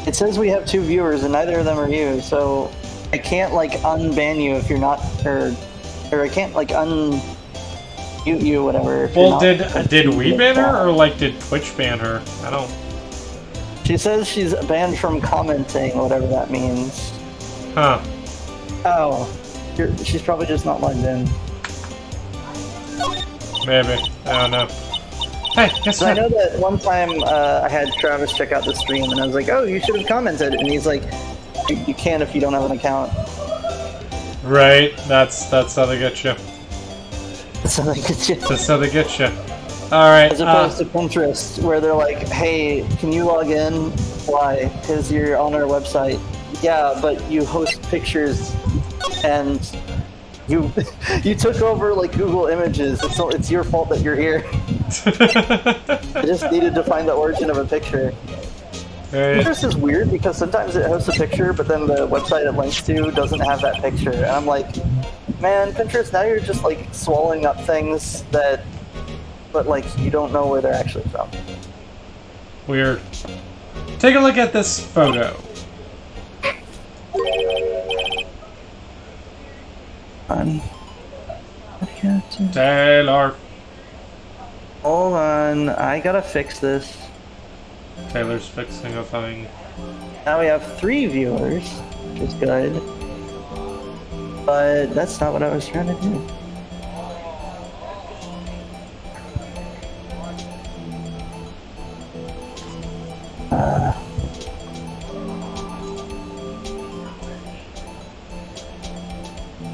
It says we have 2 viewers and neither of them are you, so I can't, like, unban you if you're not, or I can't, like, unmute you or whatever. Well, did we ban her, or, like, did Twitch ban her? I don't... She says she's banned from commenting, whatever that means. Huh. Oh. She's probably just not logged in. Maybe. I don't know. Hey, guess So what? I know that one time I had Travis check out the stream, and I was like, oh, you should have commented. And he's like, you can't if you don't have an account. Right, that's how they get you. So like, That's how they get you. Alright, As opposed to Pinterest, where they're like, hey, can you log in? Why? Because you're on our website. Yeah, but you host pictures and you you took over like Google Images. It's your fault that you're here. I just needed to find the origin of a picture. Right. Pinterest is weird because sometimes it hosts a picture, but then the website it links to doesn't have that picture. And I'm like, man, Pinterest, now you're just like swallowing up things that, but like you don't know where they're actually from. Weird. Take a look at this photo. Taylor. Hold on, I gotta fix this. Taylor's fixing a thing. Now we have 3 viewers, which is good. But that's not what I was trying to do.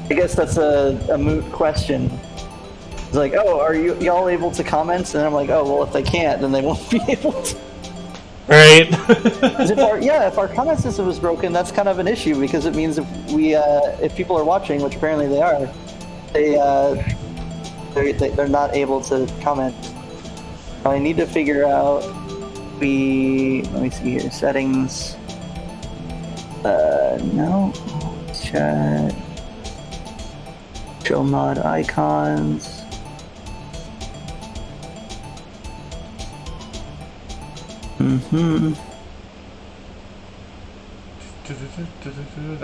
I guess that's a moot question. It's like, oh, are y'all able to comment? And I'm like, oh, well, if they can't, then they won't be able to. Right. if our comment system is broken, that's kind of an issue because it means if people are watching, which apparently they are, they're not able to comment. I need to figure out let me see here, settings. No, chat, show mod icons.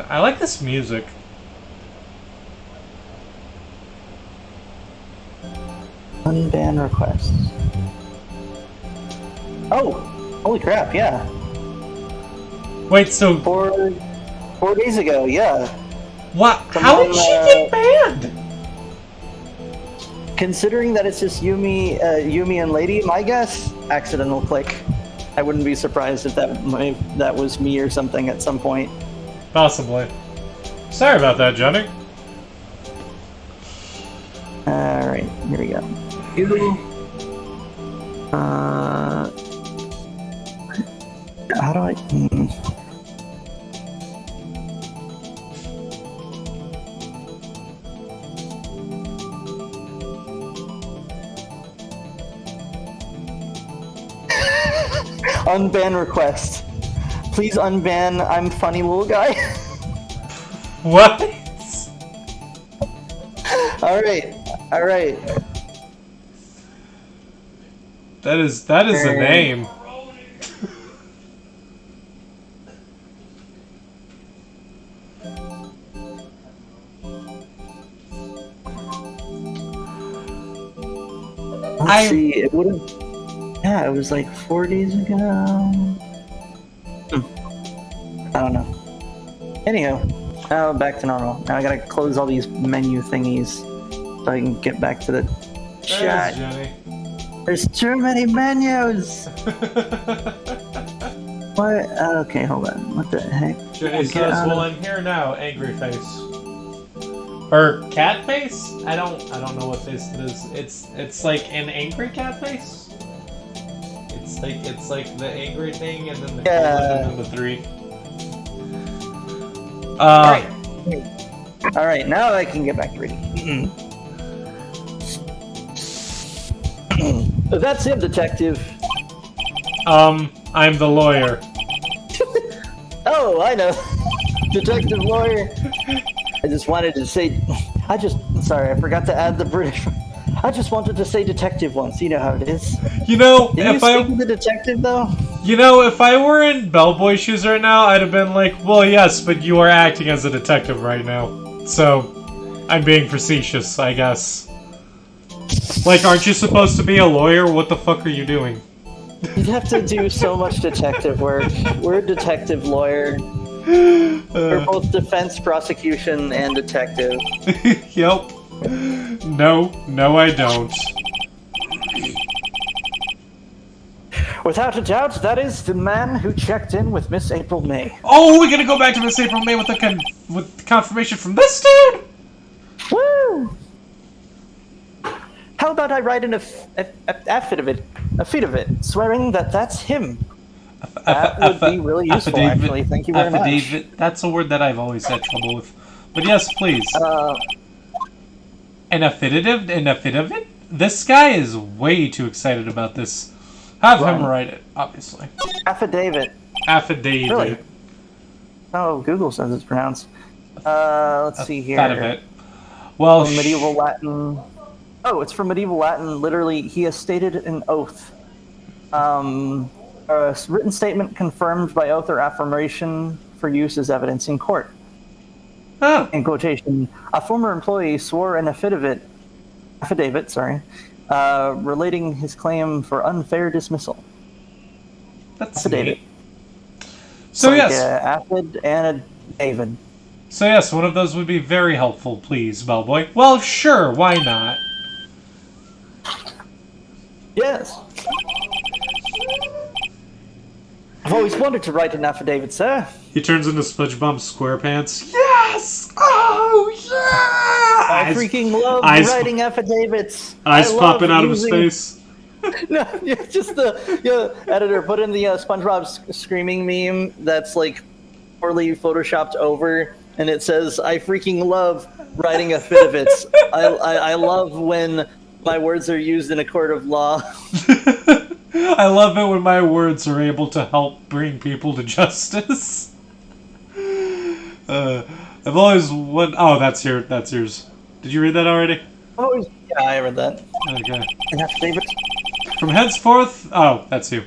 I like this music. Unban requests. Oh, holy crap! Yeah. Wait, so 4 days ago, yeah. what? How did she get banned? Considering that it's just Yumi and Lady, my guess, accidental click. I wouldn't be surprised if that was me or something at some point. Possibly. Sorry about that, Johnny. Alright, here we go. How do I... Unban request. Please unban I'm funny little guy. What? Alright. That is the name. Let's see, it would have... Yeah, it was like 4 days ago. I don't know. Anyhow, now back to normal. Now I gotta close all these menu thingies so I can get back to the chat. Jenny. There's too many menus! What? Okay, hold on. What the heck? Jenny says, well, I'm here now, angry face. Or cat face? I don't know what face it is. It's like an angry cat face? It's like the angry thing and then the colon and then the 3. Alright, now I can get back to reading. That's it, detective. I'm the lawyer. Oh, I know. Detective lawyer. I just wanted to say... Sorry, I forgot to add the British... I just wanted to say detective once. You know how it is. You know, Did you speak to the detective, though? You know, if I were in bellboy shoes right now, I'd have been like, well, yes, but you are acting as a detective right now. So, I'm being facetious, I guess. Like, aren't you supposed to be a lawyer? What the fuck are you doing? You'd have to do so much detective work. We're a detective lawyer. We're both defense, prosecution, and detective. Yep. No, I don't. Without a doubt, that is the man who checked in with Miss April May. Oh, we're gonna go back to Miss April May with confirmation from this dude? Woo! How about I write an affidavit swearing that that's him? That would be really useful, actually. Thank you very much. Affidavit. That's a word that I've always had trouble with. But yes, please. An affidavit? This guy is way too excited about this. Have him write it, obviously. Affidavit. Affidavit. Really? Oh, Google says it's pronounced. Let's see here. Affidavit. Well, from medieval Latin. Oh, it's from medieval Latin. Literally, he has stated an oath. A written statement confirmed by oath or affirmation for use as evidence in court. Oh. In quotation, a former employee swore an affidavit, relating his claim for unfair dismissal. That's affidavit. Neat. So like yes, affid and a David. So yes, one of those would be very helpful, please, Bellboy. Well, sure, why not? Yes. I've always wanted to write an affidavit, sir. He turns into SpongeBob SquarePants. Yes! Oh, yeah! I freaking love writing affidavits. Eyes popping out of his face. No, just the editor put in the SpongeBob screaming meme that's like poorly photoshopped over, and it says, "I freaking love writing affidavits. I love when my words are used in a court of law." I love it when my words are able to help bring people to justice. I've always oh, that's yours. Did you read that already? Oh, yeah, I read that. Okay. An affidavit. From henceforth, oh, that's you.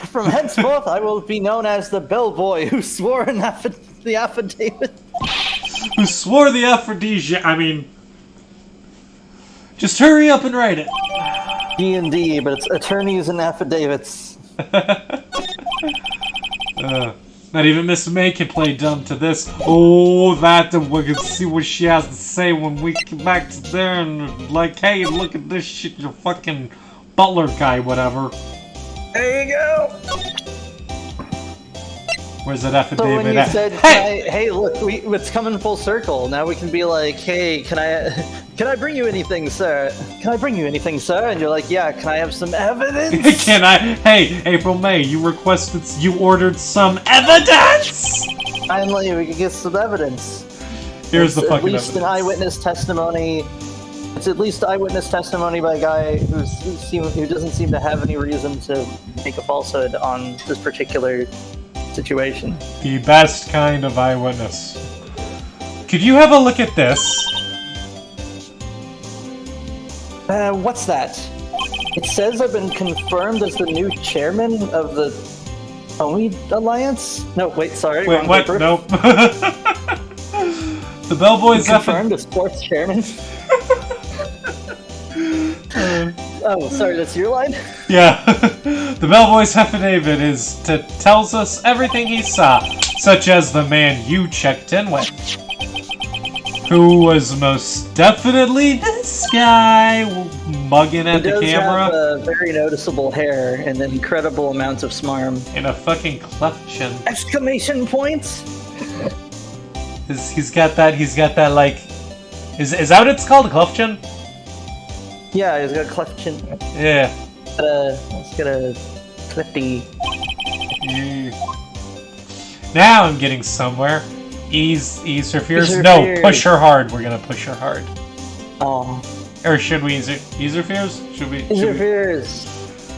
From henceforth, I will be known as the bellboy who swore the affidavit. Who swore the affidavit? I mean, just hurry up and write it. D&D, but it's attorneys and affidavits. Not even Miss May can play dumb to this. Oh, we can see what she has to say when we get back to there and like, hey, look at this shit, your fucking butler guy, whatever. There you go. Where's that affidavit? So when you said, hey, look, it's coming full circle. Now we can be like, hey, can I bring you anything, sir? Can I bring you anything, sir? And you're like, yeah, can I have some evidence? Can I? Hey, April May, you ordered some evidence! Finally, we can get some evidence. Here's the fucking evidence. At least an eyewitness testimony. It's at least eyewitness testimony by a guy who doesn't seem to have any reason to make a falsehood on this particular situation. The best kind of eyewitness. Could you have a look at this? What's that? It says I've been confirmed as the new chairman of the Pony Alliance? No, wait, sorry. Wait, what? Paper. Nope. The Bellboy's confirmed as fourth chairman? Oh, sorry, that's your line? Yeah. The Bellboy's affidavit tells us everything he saw, such as the man you checked in with. Who was most definitely this guy mugging at the camera. He does have very noticeable hair and incredible amounts of smarm. And a fucking cleft chin. Exclamation points! He's got that like... Is that what it's called, a cleft chin? Yeah, he's got a cleft chin. Yeah. He's got a clifty. Now I'm getting somewhere. Ease her fears. Ease her no, fears. push her hard. We're gonna push her hard. Oh. Or should we ease her fears? Should we? Ease her fears.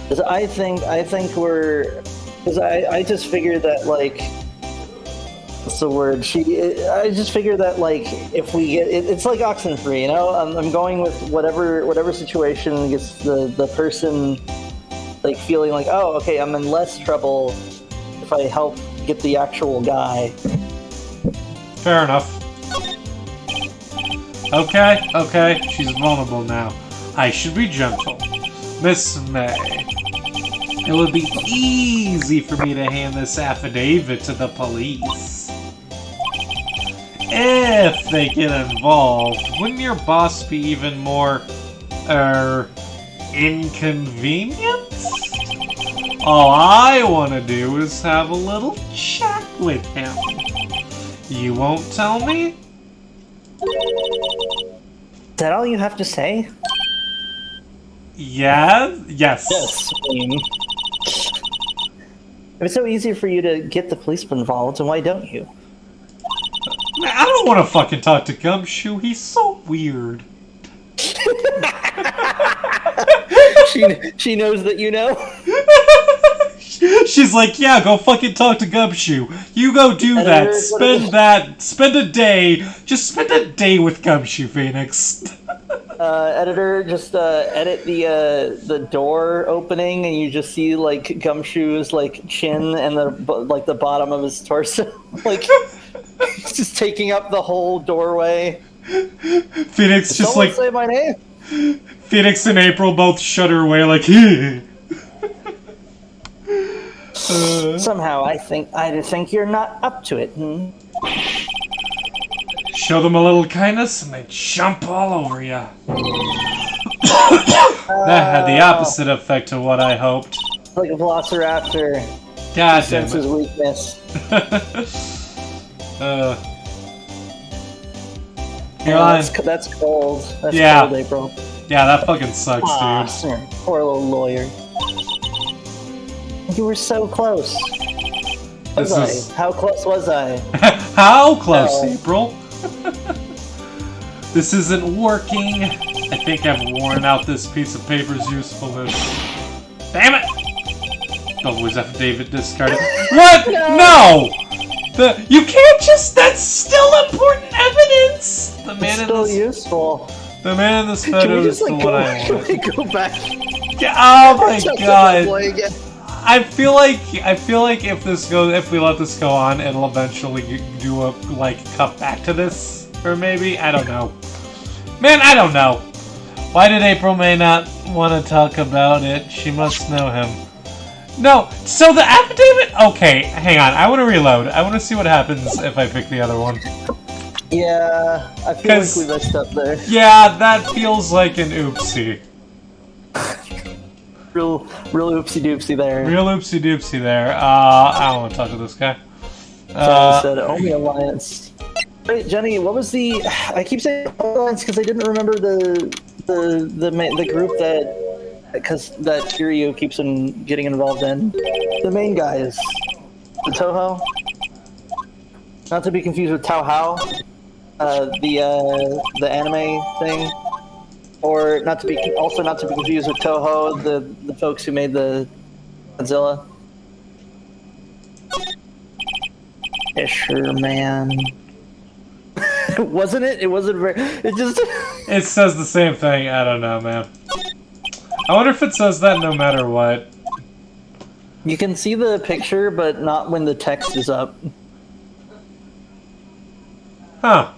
Because I think we're. Because I just figured that like. What's the word? I just figured that like if we get it's like Oxenfree, you know. I'm going with whatever situation gets the person like feeling like, oh, okay, I'm in less trouble if I help get the actual guy. Fair enough. Okay, she's vulnerable now. I should be gentle. Miss May. It would be easy for me to hand this affidavit to the police. If they get involved, wouldn't your boss be even more, inconvenient? All I want to do is have a little chat with him. You won't tell me? Is that all you have to say? Yeah? Yes. Yes. I mean, if it's so easy for you to get the policeman involved, then why don't you? Man, I don't want to fucking talk to Gumshoe. He's so weird. She knows that you know. She's like, yeah, go fucking talk to Gumshoe. You go do that. Spend a day. Just spend a day with Gumshoe, Pheonix. Editor, just edit the door opening, and you just see like Gumshoe's like chin and the bottom of his torso, like just taking up the whole doorway. Pheonix just Someone like say my name. Pheonix and April both shudder away like. Somehow I think you're not up to it. Show them a little kindness and they jump all over you. That had the opposite effect of what I hoped. Like a velociraptor. God damn Senses it. weakness. You're on. That's cold. That's Yeah. cold, April. Yeah, that fucking sucks, dude. Poor little lawyer. You were so close. How close was I? How close, No. April? This isn't working. I think I've worn out this piece of paper's usefulness. Damn it! The Wizard affidavit discarded. What? No! You can't just. That's still important evidence. The It's man in still this. useful. The man in this Can photo we is just the like one I can want. we go back? Oh my Touch god! the play again? I feel like if we let this go on, it'll eventually do a like cut back to this, or maybe I don't know. Man, I don't know. Why did April May not want to talk about it? She must know him. No, so the affidavit. Okay, hang on. I want to reload. I want to see what happens if I pick the other one. Yeah, I feel like we messed up there. Yeah, that feels like an oopsie. Real oopsie doopsie there. Real oopsie doopsie there. I don't want to talk to this guy. Said only alliance. Wait, Jenny, what was the? I keep saying alliance because I didn't remember the group that Kiryu keeps on getting involved in. The main guys, the Toho. Not to be confused with Tao Hao, the anime thing. Or not to be confused with Toho, the folks who made the Godzilla. Fisherman. Wasn't it? It wasn't very. It just. It says the same thing. I don't know, man. I wonder if it says that no matter what. You can see the picture, but not when the text is up. Huh.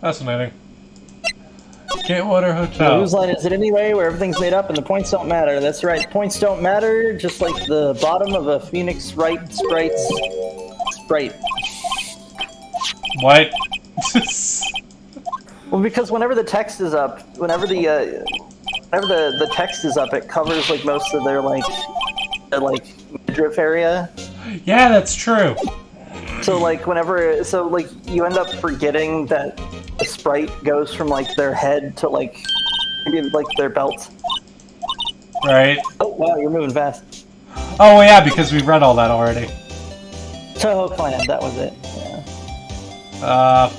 Fascinating. Gatewater Hotel. Whose line is it anyway? Where everything's made up and the points don't matter. That's right. Points don't matter. Just like the bottom of a Pheonix Wright sprite. What? Well, because whenever the text is up, whenever the text is up, it covers like most of their midriff area. Yeah, that's true. So you end up forgetting that the sprite goes from like their head to maybe their belt. Right. Oh wow, you're moving fast. Oh yeah, because we read all that already. Toho Clan, that was it.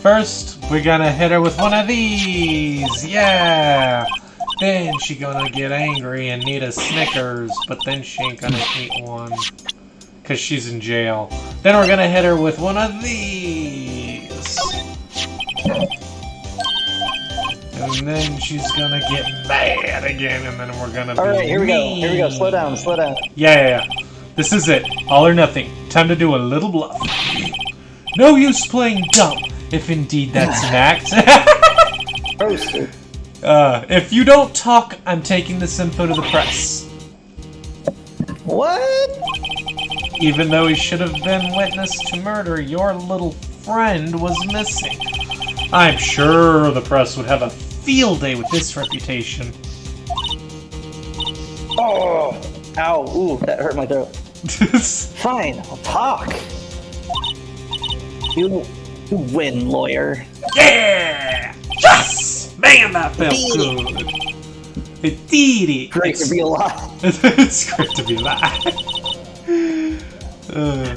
First we're gonna hit her with one of these. Yeah. Then she gonna get angry and need a Snickers, but then she ain't gonna eat one. Because she's in jail. Then we're gonna hit her with one of these. And then she's gonna get mad again, and then we're gonna Alright, here we go. Slow down. Yeah. This is it. All or nothing. Time to do a little bluff. No use playing dumb, if indeed that's an act. Roasted. If you don't talk, I'm taking this info to the press. What? Even though he should have been witness to murder, your little friend was missing. I'm sure the press would have a field day with this reputation. Oh! Ow! Ooh, that hurt my throat. Fine, I'll talk. You win, lawyer. Yeah! Yes! Man, that felt good. Petiti. Great to be alive. It's great to be alive.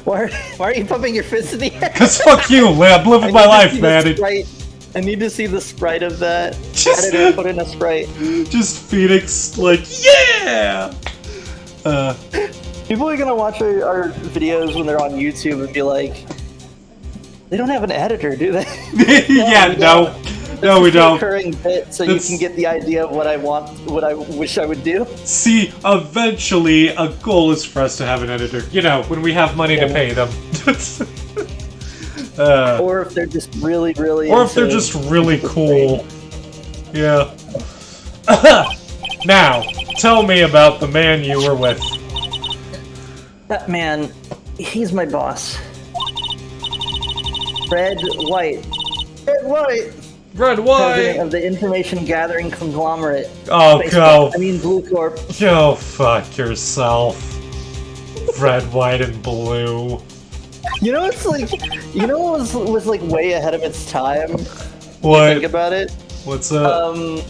Why are you pumping your fist in the air? Cause fuck you, I'm living my life, man. I need to see the sprite of that. Just editor put in a sprite. Just Pheonix, like, yeah! People are gonna watch our videos when they're on YouTube and be like, they don't have an editor, do they? Yeah, no. No, we don't. Recurring bit, so you can get the idea of what I want, what I wish I would do. See, eventually, a goal is for us to have an editor. You know, when we have money to pay them. Or if they're just really, really. Or if they're just really cool. Yeah. Now, tell me about the man you were with. That man, he's my boss. Red White. Red White! Red White! President of the information gathering conglomerate. Oh, Facebook. go. I mean, Blue Corp. Go fuck yourself. Red, white, and blue. You know, it's like, you know what was like way ahead of its time? What? Think about it. What's up? In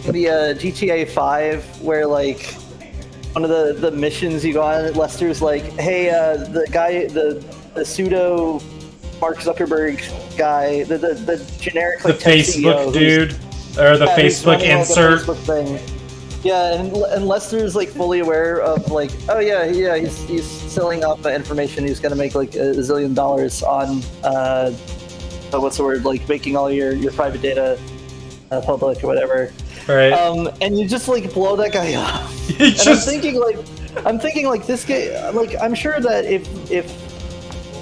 the GTA 5, where like one of the missions you go on, Lester's like, hey, the guy, the pseudo Mark Zuckerberg guy, the generic like the Facebook dude, or the Facebook insert. The Facebook thing. Yeah, and Lester's like fully aware of like, oh yeah, he's selling off information. He's gonna make like $1 zillion on what's the word, like making all your private data public or whatever. Right. And you just like blow that guy up. And I'm thinking like this guy, like I'm sure that if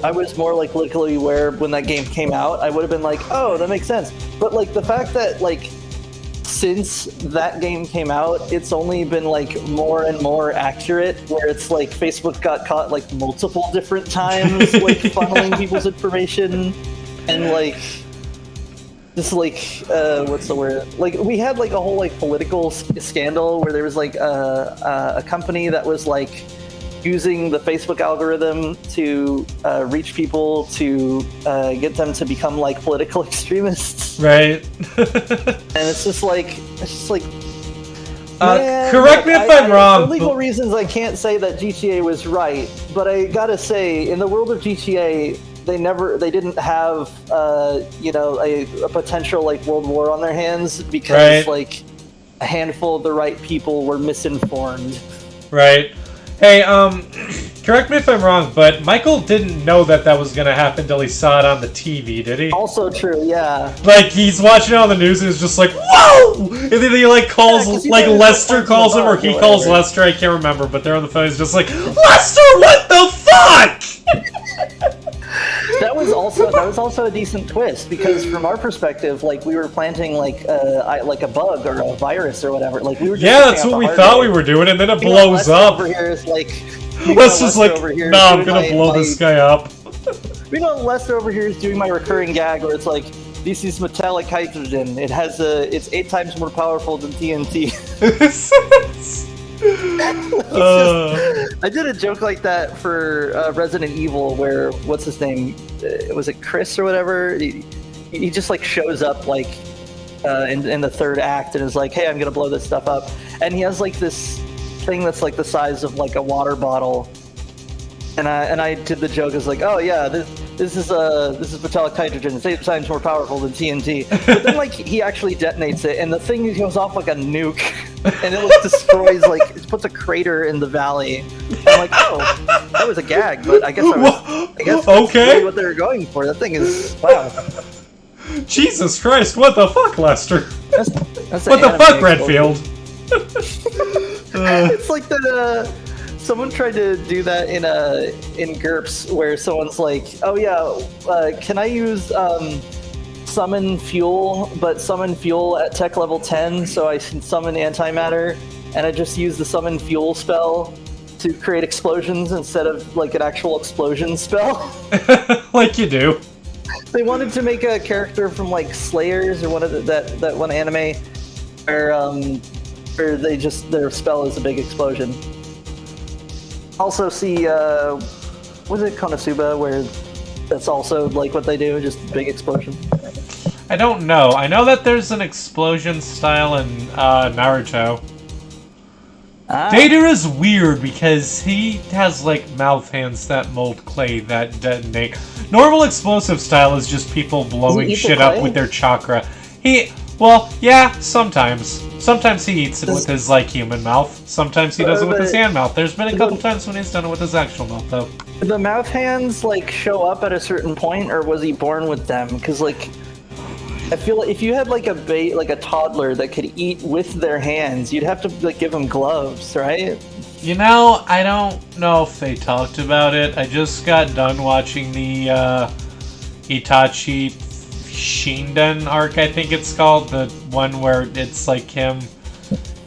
I was more like politically aware when that game came out, I would have been like, oh, that makes sense. But like the fact that like since that game came out, it's only been like more and more accurate, where it's like Facebook got caught like multiple different times like funneling people's information, and like just like what's the word, like we had like a whole like political scandal where there was like a company that was like using the Facebook algorithm to reach people to get them to become like political extremists. Right. And it's just like man, correct me if I'm wrong. For legal reasons, I can't say that GTA was right, but I gotta say, in the world of GTA, they didn't have you know, a potential like world war on their hands, because like a handful of the right people were misinformed. Right. Hey, correct me if I'm wrong, but Michael didn't know that was gonna happen until he saw it on the TV, did he? Also true, yeah. Like, he's watching it on the news and is just like, whoa! And then he, like, calls, like, Lester calls him, or he calls Lester, I can't remember, but they're on the phone, he's just like, Lester, what the fuck?! That was also a decent twist, because from our perspective, like, we were planting like a bug or a virus or whatever. Like, we were just that's what we thought we were doing, and then it blows up. Over here is like, Lester's like, nah, I'm gonna blow this guy up. We know Lester over here is doing my recurring gag where it's like, this is metallic hydrogen. It has it's 8 times more powerful than TNT. I did a joke like that for Resident Evil, where what's his name? Was it Chris or whatever? He just like shows up like in the 3rd act and is like, "Hey, I'm gonna blow this stuff up," and he has like this thing that's like the size of like a water bottle. And I did the joke as like, "Oh yeah, this is metallic hydrogen. It's 8 times more powerful than TNT." But then like he actually detonates it, and the thing goes off like a nuke, and it like destroys, like it puts a crater in the valley. I'm like, oh, that was a gag, but I guess that's okay. really what they were going for. That thing is, wow. Jesus Christ! What the fuck, Lester? That's what the fuck, Redfield? It's like that. Someone tried to do that in GURPS, where someone's like, "Oh yeah, can I use summon fuel, but summon fuel at tech level 10, so I can summon antimatter, and I just use the summon fuel spell to create explosions instead of like an actual explosion spell." Like you do. They wanted to make a character from like Slayers or one of that one anime, where they just, their spell is a big explosion. Also see, was it Konosuba, where that's also like what they do, just big explosion. I don't know. I know that there's an explosion style in Naruto. Data is weird because he has like mouth hands that mold clay that detonate. Normal explosive style is just people blowing shit up with their chakra. Well, yeah, sometimes. Sometimes he eats it with his like human mouth. Sometimes he does it with his hand mouth. There's been a couple times when he's done it with his actual mouth, though. Did the mouth hands like show up at a certain point, or was he born with them? Because like, I feel like if you had like a toddler that could eat with their hands, you'd have to like give them gloves, right? You know, I don't know if they talked about it. I just got done watching the Itachi Shinden arc, I think it's called, the one where it's like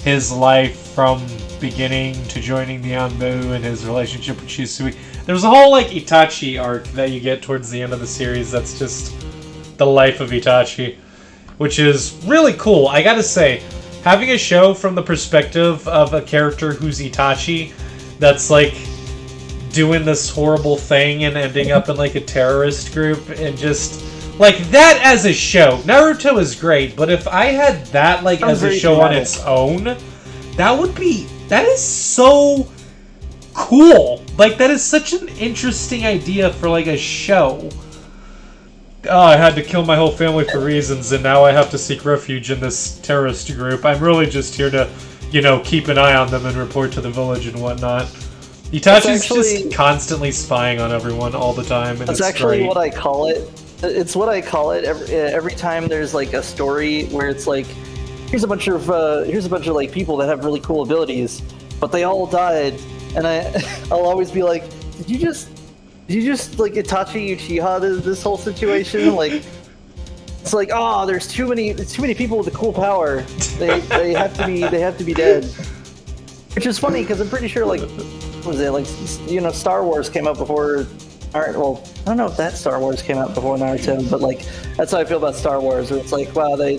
his life from beginning to joining the Anbu and his relationship with Shisui. There's a whole like Itachi arc that you get towards the end of the series that's just the life of Itachi, which is really cool. I gotta say, having a show from the perspective of a character who's Itachi that's like doing this horrible thing and ending up in like a terrorist group and just like that as a show. Naruto is great, but if I had that like as a show on its own, that is so cool. Like that is such an interesting idea for like a show. Oh, I had to kill my whole family for reasons, and now I have to seek refuge in this terrorist group. I'm really just here to, you know, keep an eye on them and report to the village and whatnot. Itachi's just constantly spying on everyone all the time, and that's actually what I call it. It's what I call it every time there's like a story where it's like, here's a bunch of like people that have really cool abilities, but they all died, and I'll always be like, did you just like Itachi Uchiha this whole situation? Like, it's like, oh, there's too many people with a cool power. They have to be dead. Which is funny because I'm pretty sure like, what was it, like, you know, Star Wars came out before. Well, I don't know if that Star Wars came out before Naruto, but like that's how I feel about Star Wars. Where it's like, wow, they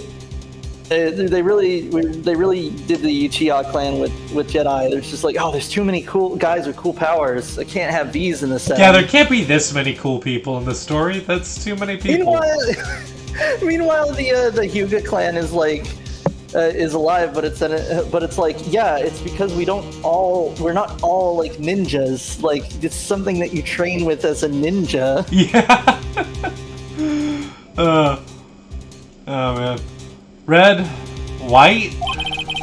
really did the Uchiha clan with Jedi. There's just like, oh, there's too many cool guys with cool powers. I can't have these in the set. Yeah, there can't be this many cool people in the story. That's too many people. Meanwhile, the Hyuga clan is like is alive, but it's like, yeah, it's because we're not all like ninjas. Like it's something that you train with as a ninja. Yeah. Oh man. Red, white.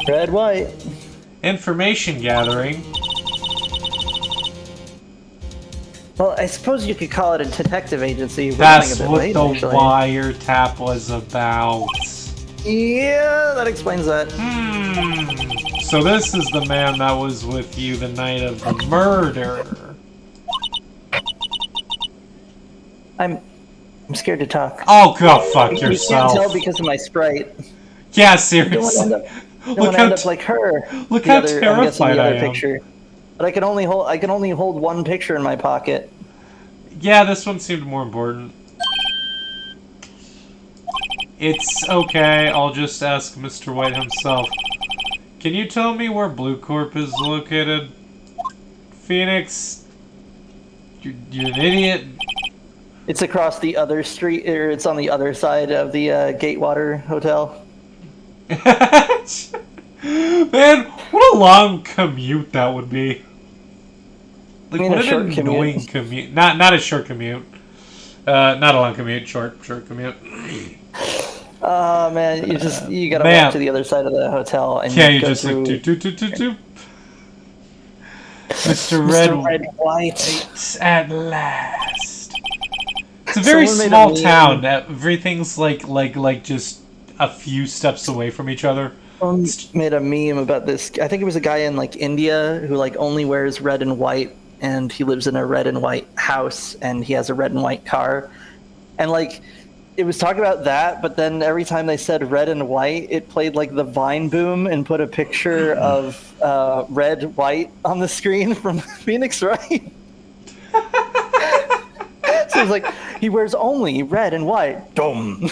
Red, white. Information gathering. Well, I suppose you could call it a detective agency. That's what the wiretap was about. Yeah, that explains that. So this is the man that was with you the night of the murder. I'm scared to talk. Oh, go fuck yourself. You can't tell because of my sprite. Yeah, seriously. Don't want to end up like her. Look how terrified I am. Picture. But I can only hold one picture in my pocket. Yeah, this one seemed more important. It's okay, I'll just ask Mr. White himself. Can you tell me where Blue Corp is located? Pheonix, you're an idiot. It's across the other street, or it's on the other side of the Gatewater Hotel. Man, what a long commute that would be. Like, what an annoying commute. Not a short commute. Not a long commute, short commute. Oh man, you gotta walk to the other side of the hotel and you go just through... like do. Mr. Red White at last. It's a very small town. Everything's like just a few steps away from each other. Made a meme about this. I think it was a guy in like India who like only wears red and white, and he lives in a red and white house, and he has a red and white car, and like it was talking about that. But then every time they said red and white, it played like the Vine boom and put a picture of red white on the screen from Pheonix Wright. So it's like he wears only red and white. Dumb.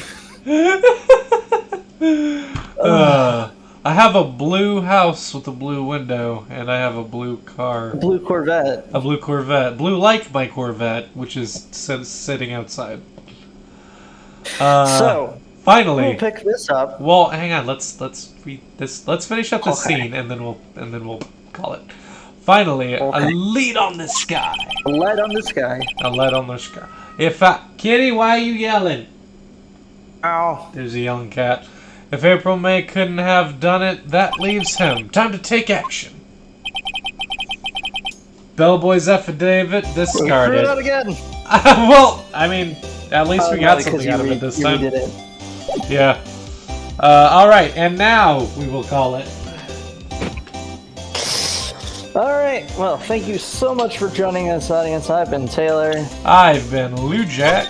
I have a blue house with a blue window, and I have a blue car. A blue Corvette. A blue Corvette. Blue like my Corvette, which is sitting outside. So, Finally. We'll pick this up. Well, hang on. Let's read this. Let's finish up the Okay. scene, and then we'll call it. Finally, Okay. a lead on the sky. A light on the sky. A lead on the sky. Kitty, why are you yelling? Ow. There's a yelling cat. If April May couldn't have done it, that leaves him. Time to take action. Bellboy's affidavit discarded. Screw that again. Well, I mean, at least we got something out of it this time. You did it. Yeah. Alright, and now we will call it. Alright, well, thank you so much for joining us, audience. I've been Taylor. I've been Lou Jack.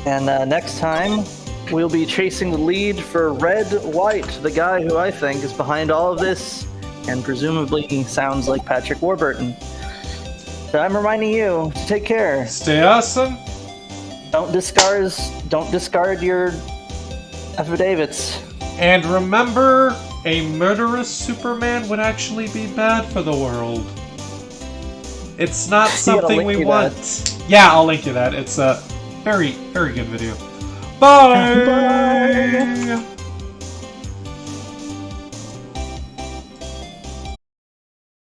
And next time, we'll be chasing the lead for Red White, the guy who I think is behind all of this, and presumably he sounds like Patrick Warburton. So I'm reminding you to take care. Stay awesome. Don't discard your affidavits. And remember, a murderous Superman would actually be bad for the world. It's not something we want. Yeah, I'll link you that. It's a very, very good video. Bye! Bye!